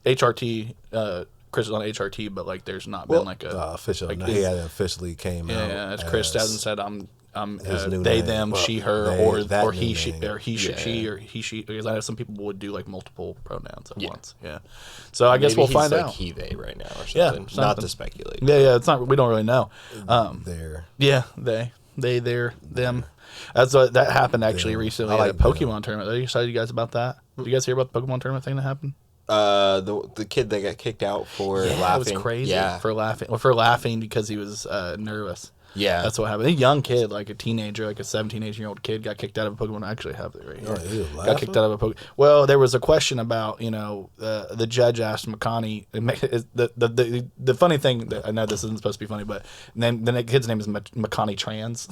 HRT. Chris is on HRT, but like there's not been like a
official.
like
he hasn't officially came out.
Yeah, as Chris hasn't said
new
they,
name.
them,
Well,
she, her,
that
or he,
new
she,
name.
or he,
Yeah.
she, or he, she. Because I know some people would do like multiple pronouns at once. Yeah. So I guess
Maybe
we'll
he's
find
like
out.
he, they right now or something.
Yeah,
Not
something.
to speculate.
Yeah. It's not. We don't really know.
There.
Yeah. They, their, them. That's what that happened actually recently
I
at
like
a Pokemon tournament. Are you excited, you guys, about that? Did you guys hear about the Pokemon tournament thing that happened?
The kid that got kicked out for laughing.
It was crazy.
Yeah.
For laughing. Well, for laughing because he was nervous.
Yeah.
That's what happened. A young kid, like a teenager, like a 17, 18-year-old kid, got kicked out of a Pokemon. I actually have it right here.
he was
Got
laughing?
kicked out of a Pokemon. Well, there was a question about, the judge asked McConney. The funny thing, that I know this isn't supposed to be funny, but then the kid's name is McConney Trans.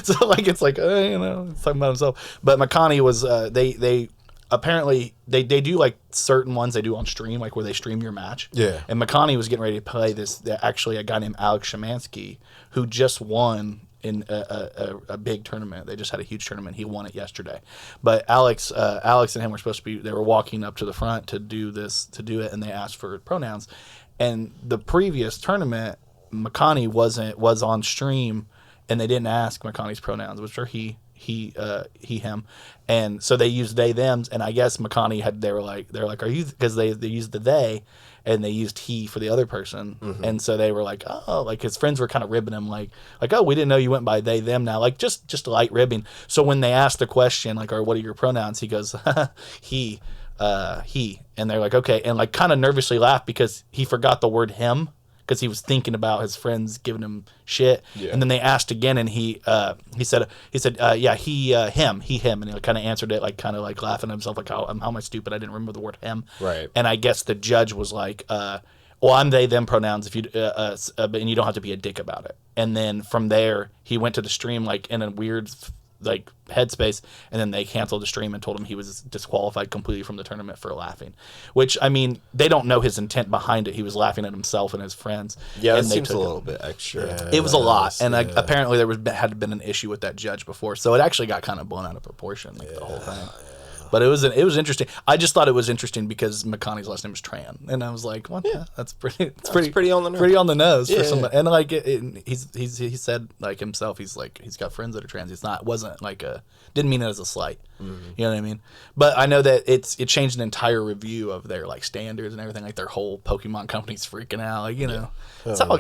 So, like, it's like, it's talking about himself. But McConney was, they apparently they do like certain ones they do on stream, like where they stream your match.
Yeah.
And McConney was getting ready to play actually a guy named Alex Shemansky, who just won in a big tournament. They just had a huge tournament. He won it yesterday. But Alex and him were supposed to be. They were walking up to the front to do it, and they asked for pronouns. And the previous tournament, McConney was on stream, and they didn't ask McConney's pronouns, which are he, him, and so they used they, thems, and I guess McConney they were like, are you, because they used the they, and they used he for the other person, and so they were like, oh, like his friends were kind of ribbing him, like, oh, we didn't know you went by they, them now, like just light ribbing. So when they asked the question, like, or what are your pronouns, he goes, he, and they're like, okay, and like kind of nervously laughed because he forgot the word him, because he was thinking about his friends giving him shit. Yeah. And then they asked again, and he said, yeah, him, and he kind of answered it, like kind of like laughing at himself, like how am I stupid? I didn't remember the word him.
Right.
And I guess the judge was like, well, I'm they, them pronouns if you, and you don't have to be a dick about it. And then from there, he went to the stream like in a weird like headspace, and then they canceled the stream and told him he was disqualified completely from the tournament for laughing. Which, I mean, they don't know his intent behind it. He was laughing at himself and his friends.
Yeah,
and
it
they
seems a
took
little bit extra.
Yeah.
it was a lot, and apparently had been an issue with that judge before, so it actually got kind of blown out of proportion, like the whole thing. But it was interesting. I just thought it was interesting because McConney's last name was Tran, and I was like, "What? Yeah. That's pretty. It's pretty on the nose. Pretty on the nose for somebody." And like, he said like himself, he's got friends that are trans. Wasn't like didn't mean it as a slight. Mm-hmm. You know what I mean? But I know that it changed an entire review of their like standards and everything. Like their whole Pokemon company's freaking out. Like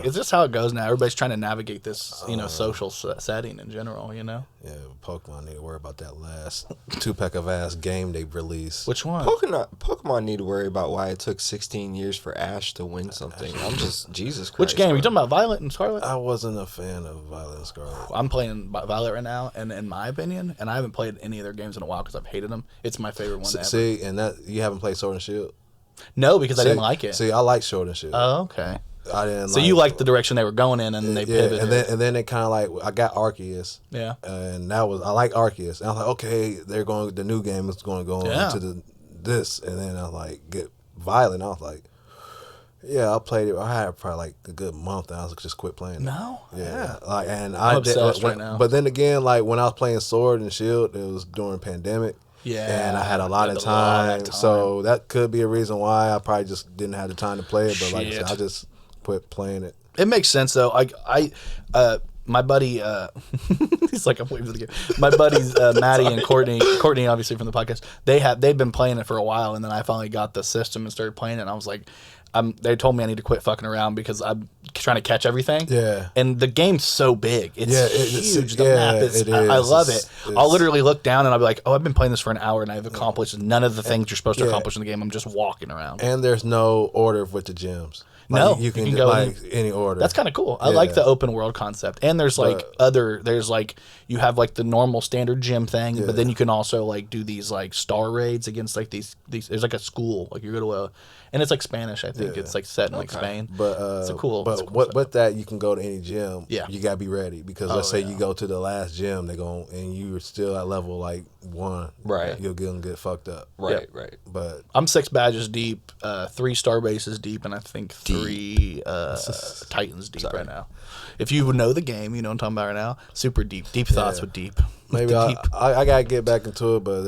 it's just how it goes now. Everybody's trying to navigate this social setting in general.
Yeah, Pokemon need to worry about that last 2-pack of ass game they released.
Which one?
Pokemon need to worry about why it took 16 years for Ash to win something. I'm just Jesus Christ.
Which game?
Bro.
Are you talking about Violet and Scarlet?
I wasn't a fan of Violet and Scarlet.
I'm playing Violet right now, and in my opinion, and I haven't played any of their games in a while because I've hated them. It's my favorite one ever.
See, and that you haven't played Sword and Shield?
No, because I didn't like it.
See, I like Sword and Shield.
Oh, okay.
I didn't.
So you liked the direction they were going in, and they pivoted.
and then it kind of like I got Arceus.
Yeah.
And I like Arceus, and I was like, okay, the new game is going to go into this, and then I like get Violet, and I was like, yeah, I played it. I had probably like a good month, and I was just quit playing.
No.
Yeah. Like, and
I'm
I
obsessed right now.
But then again, like when I was playing Sword and Shield, it was during pandemic.
Yeah.
And I had a lot of time, so that could be a reason why I probably just didn't have the time to play it. But like I said, I just quit playing it.
It makes sense though. My buddy, he's like, I'm waiting for the game. My buddies, Maddie and Courtney, obviously from the podcast, they've been playing it for a while, and then I finally got the system and started playing it, and I was like, they told me I need to quit fucking around because I'm trying to catch everything.
Yeah.
And the game's so big. It's huge. The map is,
it
I love it.
It's,
I'll literally look down and I'll be like, oh, I've been playing this for an hour and I've accomplished none of the things you're supposed to accomplish in the game. I'm just walking around.
And there's no order with the gyms. Like,
no,
you can go like any order.
That's kind of cool. I like the open world concept. And there's like you have like the normal standard gym thing, but then you can also like do these like star raids against like these there's like a school, like you go to and it's like Spanish, I think. It's like set in like Spain.
But
it's a cool.
But with that, you can go to any gym.
Yeah.
You gotta be ready because let's say you go to the last gym, and you're still at level like 1.
Right.
You'll get fucked up.
Right.
But
I'm 6 badges deep, 3 star bases deep, and I think 3 3 Titans deep right now. If you know the game, you know what I'm talking about right now. Super deep. Deep thoughts with deep.
Maybe I gotta get back into it, but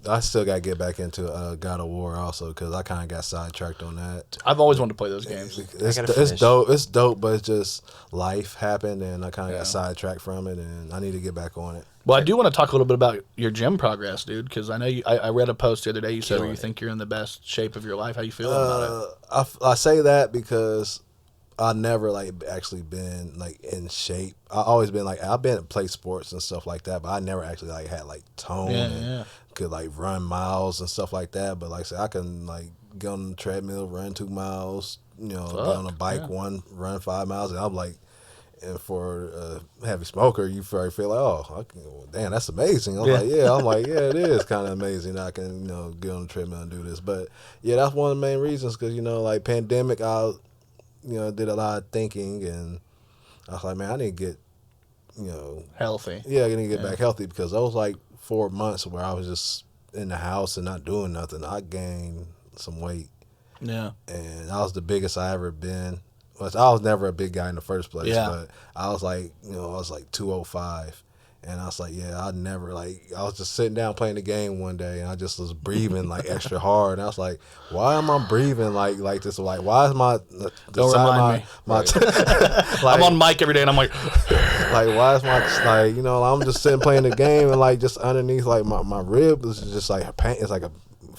I still gotta get back into God of War also because I kind of got sidetracked on that.
I've always wanted to play those games.
It's dope. It's dope, but it's just life happened and I kind of got sidetracked from it, and I need to get back on it.
Well, I do want to talk a little bit about your gym progress, dude, because I know I read a post the other day. You said you think you're in the best shape of your life. How you feeling about it?
I say that because I never actually been in shape. I always been I've been play sports and stuff like that, but I never actually had tone and could run miles and stuff like that. But like I said, I can get on the treadmill, run 2 miles, get on a bike, run 5 miles, and I'm and for a heavy smoker, you probably feel damn, that's amazing. I'm it is kind of amazing. I can get on the treadmill and do this, but that's one of the main reasons because pandemic, I did a lot of thinking, and I was like, man, I need to get
healthy.
Yeah, I need to get back healthy because those 4 months where I was just in the house and not doing nothing, I gained some weight. Yeah, and that was the biggest I ever been. I was never a big guy in the first place, but I was I was 205, and I was I never I was just sitting down playing the game one day, and I just was breathing extra hard, and I was like, why am I breathing like this? Why is my
don't remind me. I'm on mic every day, and I'm
why is my I'm just sitting playing the game, and just underneath my rib is just pain. It's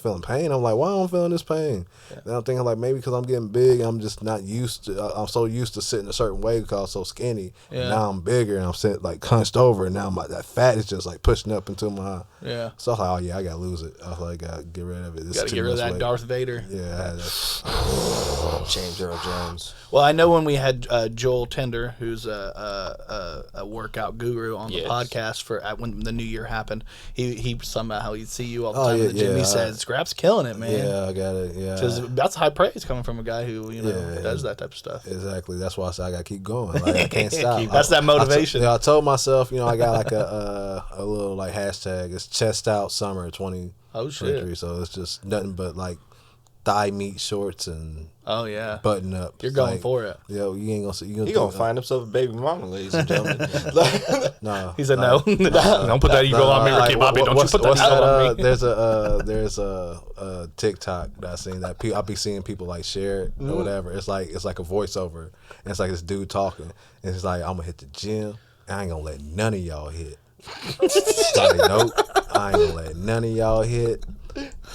feeling pain. I'm why am I feeling this pain? And I'm thinking maybe because I'm getting big, I'm just not used to. I'm so used to sitting a certain way because I was so skinny. And now I'm bigger and I'm sitting hunched over, and now that fat is just pushing up into my. Yeah. So I was I gotta lose it. I was I gotta get rid of it.
Gotta get rid of that weight. Darth Vader.
Yeah. I had
James Earl Jones.
Well, I know when we had Joel Tender, who's a workout guru on the podcast when the new year happened, he somehow he'd see you all the time in the gym. He said, "Scrap's killing it, man."
Yeah, I got it. Yeah,
because that's high praise coming from a guy who does that type of stuff.
Exactly. That's why I said I gotta keep going. I can't stop.
That's that motivation.
I told myself, I got a little hashtag. It's chest out summer 2023. Oh shit! So it's just nothing but thigh meat shorts and button up.
You're going for it.
Yo, you ain't gonna see.
He gonna find himself a baby mama, ladies and gentlemen.
No,
he said no. Don't put that ego on me, Ricky Bobby. Don't you put that on me.
There's a TikTok that I seen that I'll be seeing people share it or whatever. It's like a voiceover, and it's this dude talking, and it's I'm gonna hit the gym. And I ain't gonna let none of y'all hit. Nope, I ain't gonna let none of y'all hit.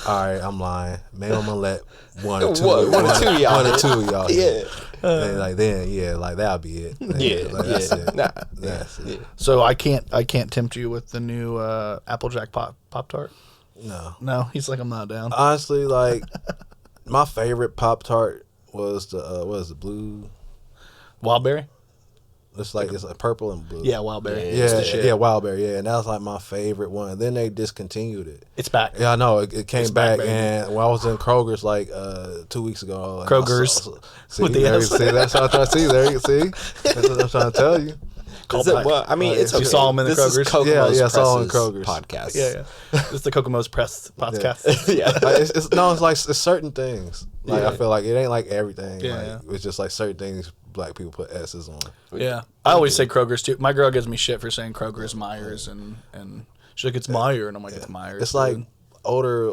All right, I'm lying. Maybe I'm gonna let one or two of y'all hit. And that'll be it. That's it. That's it.
So I can't tempt you with the new Applejack Pop-Tart? No, he's I'm not down.
Honestly, my favorite Pop-Tart was the blue
Wildberry.
It's it's purple and blue.
Yeah, Wildberry.
Yeah, Wildberry. Yeah, and that was my favorite one. And then they discontinued it.
It's back.
Yeah, I know. It came back, and when I was in Kroger's 2 weeks ago.
Kroger's
with the S. See, that's what I'm trying to see. There you see. That's what I'm trying to tell you.
It's okay.
You saw him in the Kroger's.
I saw him in Kroger's
podcast.
Yeah. It's the Kokomo's Press Podcast.
It's certain things. I feel it ain't everything. It's just certain things. Black people put S's on.
Yeah, I always say Kroger's too. My girl gives me shit for saying Kroger's Myers, and she's it's Meyer, and I'm it's Myers.
It's my older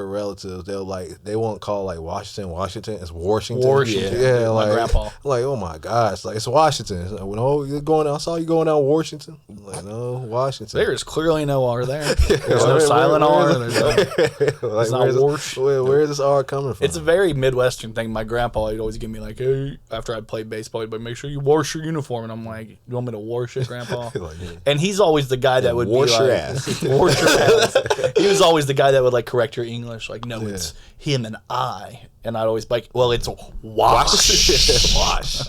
relatives, they won't call Washington. It's Washington. Yeah,
my grandpa.
Oh my gosh, it's Washington. It's no, you're going. I saw you going down Washington. No, Washington.
There is clearly no R there. There's no silent R. There's
where is this R coming from?
It's a very Midwestern thing. My grandpa, he'd always give me hey, after I played baseball, he'd make sure you wash your uniform, and I'm you want me to wash it, Grandpa? And he's always the guy that would
wash your ass.
Wash your ass. He was always the guy that would correct your English, no, it's him and I, and I'd always it's wash. Wash.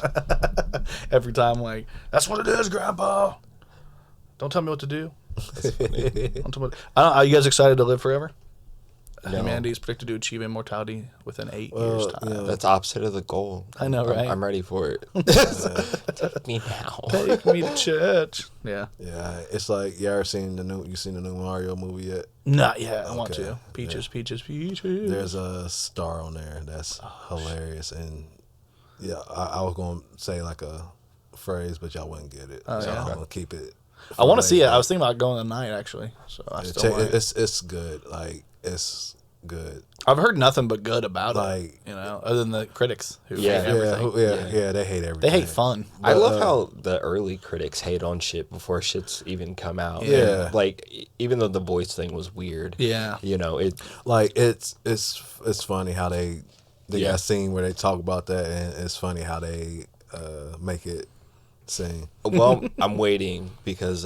Every time, that's what it is, Grandpa. Don't tell me what to do. That's funny. Are you guys excited to live forever? No. Humanity is predicted to achieve immortality within 8 years' time.
That's opposite of the goal.
I know, right?
I'm ready for it. Take me now.
Take me to church. Yeah.
Yeah, it's you ever seen the new Mario movie yet?
Not yet. I want to. Peaches.
There's a star on there that's hilarious, and Yeah, I was gonna say like a phrase, but y'all wouldn't get it. So I'm gonna keep it.
I want to see it. I was thinking about going tonight actually. So I still might.
It's good. Like it's good.
I've heard nothing but good about
Like,
it. Other than the critics who hate
Yeah.
everything.
Yeah, they hate everything.
They hate fun.
I love how the early critics hate on shit before shit's even come out.
Yeah.
And, like, even though the voice thing was weird.
Yeah.
like it's funny how they
Yeah.
got a scene where they talk about that, and it's funny how they make it sing.
Well, I'm waiting because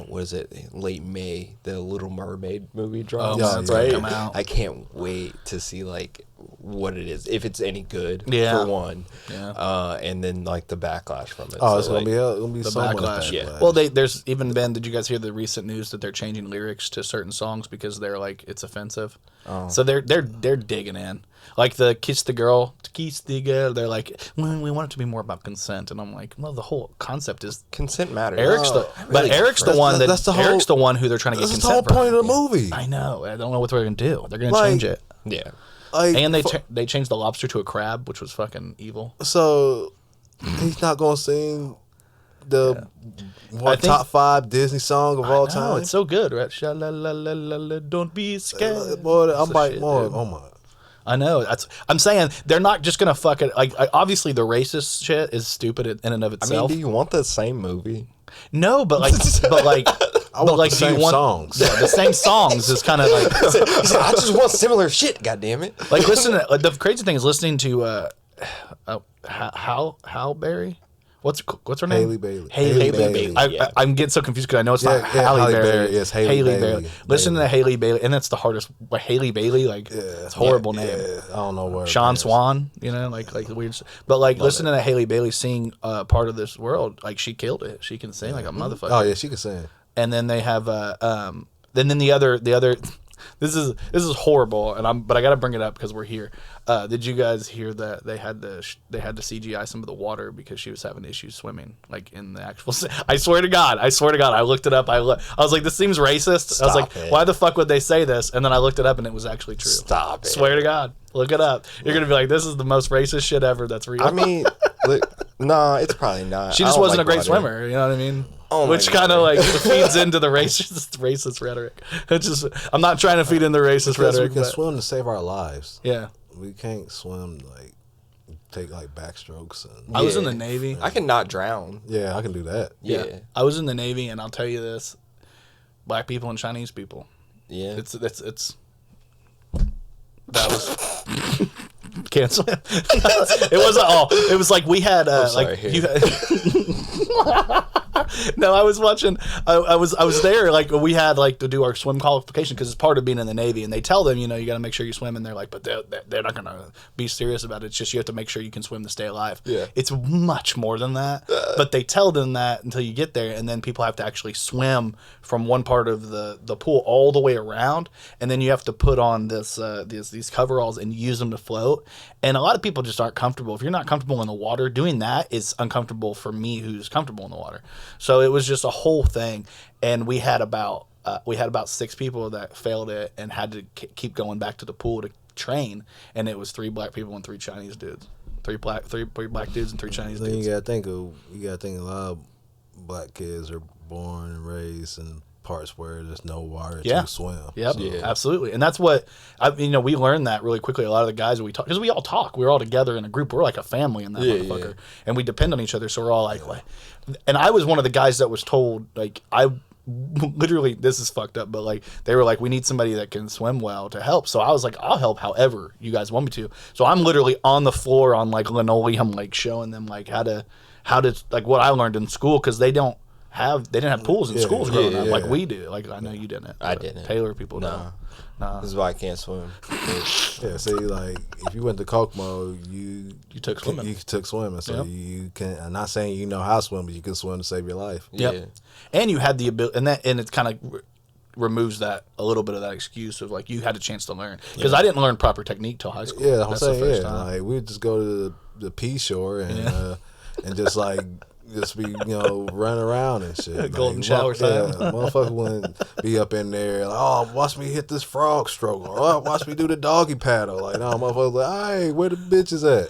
what is it? Late May, the Little Mermaid movie drops.
Oh,
it's
right?
gonna come out.
I can't wait to see like what it is, if it's any good.
Yeah.
For one.
Yeah.
And then like the backlash from it.
Oh,
So,
it's gonna be
The
so much
backlash.
Yeah.
Well, there's even been. Did you guys hear the recent news that they're changing lyrics to certain songs because they're like it's offensive? Oh. So they're digging in. Like the kiss the girl. They're like, well, we want it to be more about consent, and I'm like, well, the whole concept is
consent matters.
Eric's Eric's the one that
that's the whole-
Eric's the one who they're trying to get
That's the whole
consent from.
point of the movie.
I know. I don't know what they're gonna do. They're gonna
Like-
change it.
Yeah.
Like,
And they changed the lobster to a crab, which was fucking evil.
so he's not gonna sing the
I think-
top 5 Disney song of all
No,
time.
it's so good, right? Sha-la-la-la-la-la, don't be scared.
Boy,
That's
I'm
the
biting
shit,
more.
dude.
Oh my.
I know. I'm saying they're not just gonna fuck it. Like obviously the racist shit is stupid in and of
I
itself.
mean, do you want the same movie?
No, but like,
I want the same songs.
Yeah, the same songs is kind of like
I just want similar shit. God damn it!
like listen. The crazy thing is listening to Hal Berry. What's her name?
Haley Bailey.
Haley
Bailey.
Bailey. I'm getting so confused because I know it's not
Yeah,
Halle
Halle
Berry.
Berry. Yes, Haley Bailey.
Listen to Haley Bailey, and that's the hardest. Like Haley Bailey, like it's a horrible name.
Yeah, I don't know where.
Sean
it is.
Swan, like weird. But like listening to Haley Bailey sing part of this world, like she killed it. She can sing like a motherfucker.
Oh yeah, she can sing.
And then they have then the other this is horrible, but I got to bring it up because we're here. Did you guys hear that they had to CGI some of the water because she was having issues swimming, like in the actual? I swear to God, I looked it up. I was like, this seems racist. I was like, why the fuck would they say this? And then I looked it up, and it was actually true.
Stop it.
Swear to God, look it up. You're gonna be like, this is the most racist shit ever. That's real.
I mean, nah, it's probably not.
she
I
just
don't
wasn't
like
a great
water.
swimmer. You know what I mean?
Oh my
Which kind of like feeds into the racist rhetoric. It's just I'm not trying to feed in the racist
Because
rhetoric.
we can
but-
swim to save our lives.
Yeah.
We can't swim like take like backstrokes and
I was in the Navy.
I can not drown.
yeah, I can do that.
Yeah.
I was in the Navy, and I'll tell you this: black people and Chinese people.
Yeah.
It's that was can't swim. It wasn't all. It was like we had
sorry,
like
here.
you had. No, I was watching. I was there. Like we had like to do our swim qualification because it's part of being in the Navy, and they tell them, you got to make sure you swim, and they're like, but they're not gonna be serious about it. It's just you have to make sure you can swim to stay alive.
Yeah.
It's much more than that, but they tell them that until you get there, and then people have to actually swim from one part of the pool all the way around, and then you have to put on these coveralls and use them to float. And a lot of people just aren't comfortable. If you're not comfortable in the water, doing that is uncomfortable for me, who's comfortable in the water. So it was just a whole thing, and we had about 6 people that failed it and had to keep going back to the pool to train, and it was 3 black people and 3 Chinese dudes, 3 black dudes and 3 Chinese
Then
dudes.
you gotta think a lot of black kids are born and raised in parts where there's no water to swim.
Yep,
So,
Yeah.
absolutely, and that's what we learned that really quickly. A lot of the guys we talk, because we all talk, we're all together in a group. We're like a family in that motherfucker, and we depend on each other. So we're all like, and I was one of the guys that was told, like, I literally, this is fucked up, but like they were like, we need somebody that can swim well to help. So I was like, I'll help however you guys want me to. So I'm literally on the floor on like linoleum, like showing them like how to like what I learned in school, because they didn't have pools in schools growing up like we do. Like I know you didn't.
I
but
didn't.
Taylor people don't. Nah.
This is why I can't swim.
Yeah, see, like if you went to Kokomo, you
took swimming.
You took swimming, so
Yep.
you can. I'm not saying you know how to swim, but you can swim to save your life.
Yep.
Yeah.
And you had the ability, and it kind of removes that a little bit of that excuse of like you had a chance to learn, because I didn't learn proper technique till high school.
Yeah, I'm
That's
saying
the first
yeah.
time.
Like we'd just go to the pea shore and and just like. Just be, running around and shit.
Golden
Like,
shower time.
Motherfucker wouldn't be up in there like, oh, watch me hit this frog stroke, or oh, watch me do the doggy paddle. Like, no, motherfucker, like, hey, where the bitches at?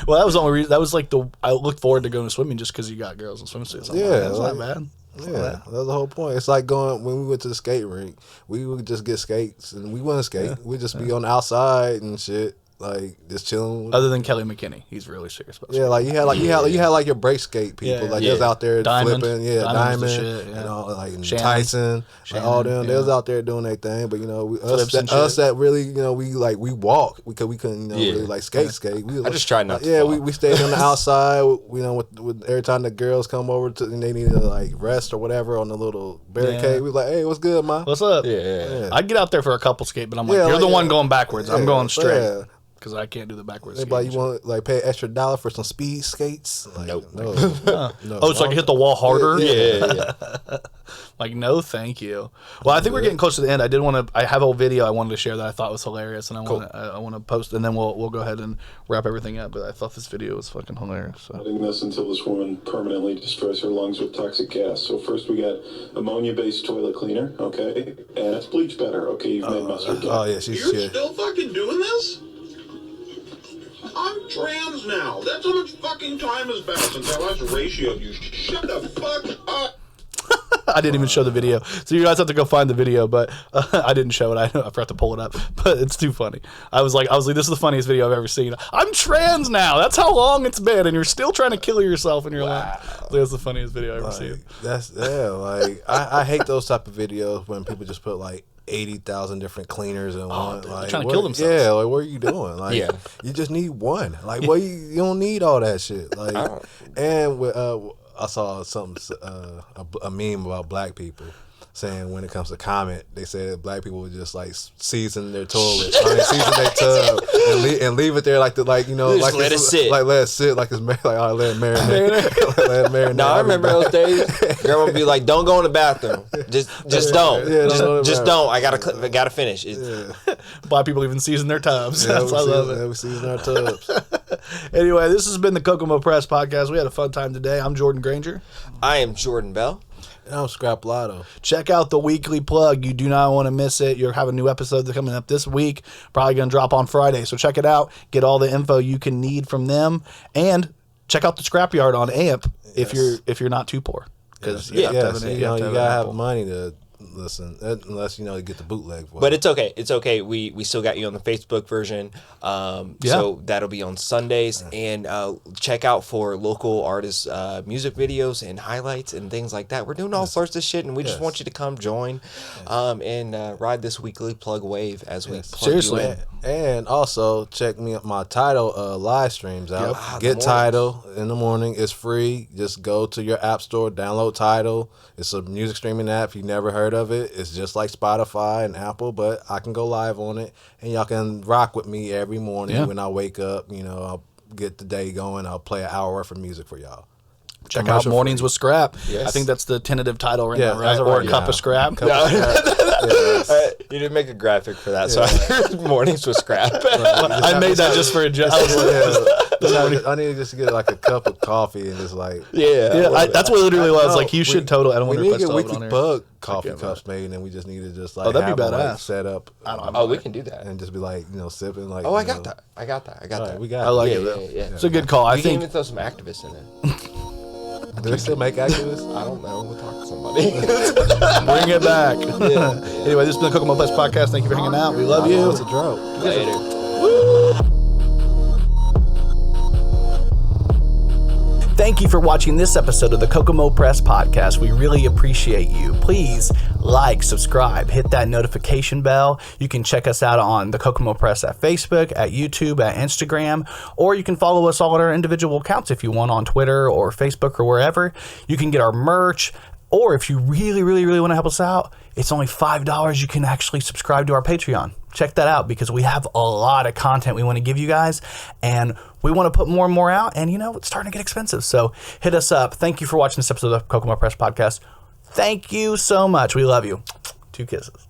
Well, that was the only reason. That was like I looked forward to going swimming just because you got girls in swimsuits.
Yeah,
That's not bad.
Yeah, that was the whole point. It's like when we went to the skate rink, we would just get skates and we wouldn't skate. We'd just be on the outside and shit, like just chilling.
Other than Kelly McKinney, he's really serious about
yeah, like you had like your break skate people,
Yeah,
like they was out there
Diamond.
flipping,
Diamond was the
Diamond,
shit, yeah.
and all like
Shannon.
Tyson, like all them. They was out there doing their thing, but us that really we walk because we couldn't really like skate. We
I just tried not to.
Yeah,
fall.
we stayed on the outside. With every time the girls come over and they need to like rest or whatever on the little barricade, we was like, hey, what's good, ma?
What's up?
Yeah.
I'd get out there for a couple skate, but I'm like,
Yeah,
you're
like,
the one going backwards. I'm going straight.
Yeah.
Because I can't do the backwards.
They like, you want like pay an extra $1 for some speed skates? Like,
Nope.
No. No.
Oh, so I can hit the wall harder?
Yeah.
Like, no, thank you. Well, I think we're getting close to the end. I have a video I wanted to share that I thought was hilarious, and I want to post, and then we'll go ahead and wrap everything up. But I thought this video was fucking hilarious. So.
Doing this until this woman permanently destroys her lungs with toxic gas. So first we got ammonia-based toilet cleaner, okay, and it's bleach better, okay. You've made mustard.
Oh yeah, she's
You're
shit.
still fucking doing this? I'm trans now. That's how much fucking time has passed since I last ratioed you. Shut the fuck up.
I didn't even show the video, so you guys have to go find the video. But I didn't show it. I forgot to pull it up, but it's too funny. I was like, this is the funniest video I've ever seen. I'm trans now. That's how long it's been, and you're still trying to kill yourself in your life. That's the funniest video I've ever seen.
That's like I hate those type of videos when people just put like 80,000 different cleaners in one.
They're
Like,
trying to kill themselves.
Yeah, like what are you doing? Like,
Yeah.
you just need one. Like, what you don't need all that shit. Like, and with, I saw something a meme about black people saying when it comes to comment, they said that black people would just like season their toilet, season their tub, and leave it there like
Just
like
let it sit.
like let it sit like it's let it marinate. Let it marinate.
No, I remember those days. Grandma would be like, "Don't go in the bathroom. Just don't.
Yeah,
just don't. I gotta finish."
Black people even season their tubs.
Yeah,
I love it.
we season our tubs.
Anyway, this has been the Kokomo Press Podcast. We had a fun time today. I'm Jordan Grainger.
I am Jordan Bell.
And I'm Scrap Lotto.
Check out the weekly plug. You do not want to miss it. You'll have a new episode that's coming up this week. Probably going to drop on Friday. So check it out. Get all the info you can need from them. And check out the Scrapyard on AMP if you're not too poor. Because you
gotta have money to listen, unless you get the bootleg.
But it's okay. It's okay. We still got you on the Facebook version. So that'll be on Sundays. And check out for local artists' music videos and highlights and things like that. We're doing all sorts of shit, and we just want you to come join and ride this weekly plug wave as we plug you in.
And also check me my Tidal live streams out.
Yep.
Get Tidal in the morning. It's free. Just go to your app store, download Tidal. It's a music streaming app. If you've never heard of it, it's just like Spotify and Apple, but I can go live on it, and y'all can rock with me every morning when I wake up. I'll get the day going. I'll play an hour worth of music for y'all.
Check out Mornings with Scrap. Yes. I think that's the tentative title right now, right? Or a Cup of Scrap.
You didn't make a graphic for that, so I heard Mornings with Scrap.
I made that just for a joke.
I need to just get like a cup of coffee and just like
that's what literally was like. You should totally. I don't want to
need to
request
get
all of it
weekly
on
bug coffee cups made, and we just need to just like
that'd be
have them,
badass.
like, set up.
We can do that,
and just be like sipping like.
Oh, I got that. I got that.
We got.
I like
it.
it though.
Yeah.
It's a good call. I
can
think
even throw some activists in there.
Do they still make activists?
I don't know. We'll talk to somebody.
bring it back. Anyway, this has been the Kokomo Press Podcast. Thank you for hanging out. We love you.
It's a drought.
Later.
Thank you for watching this episode of the Kokomo Press Podcast. We really appreciate you. Please like, subscribe, hit that notification bell. You can check us out on the Kokomo Press at Facebook, at YouTube, at Instagram, or you can follow us all at our individual accounts if you want on Twitter or Facebook or wherever. You can get our merch, or if you really, really, really want to help us out, it's only $5. You can actually subscribe to our Patreon. Check that out because we have a lot of content we want to give you guys, and we want to put more and more out, and it's starting to get expensive. So hit us up. Thank you for watching this episode of the Kokomo Press Podcast. Thank you so much. We love you. 2 kisses.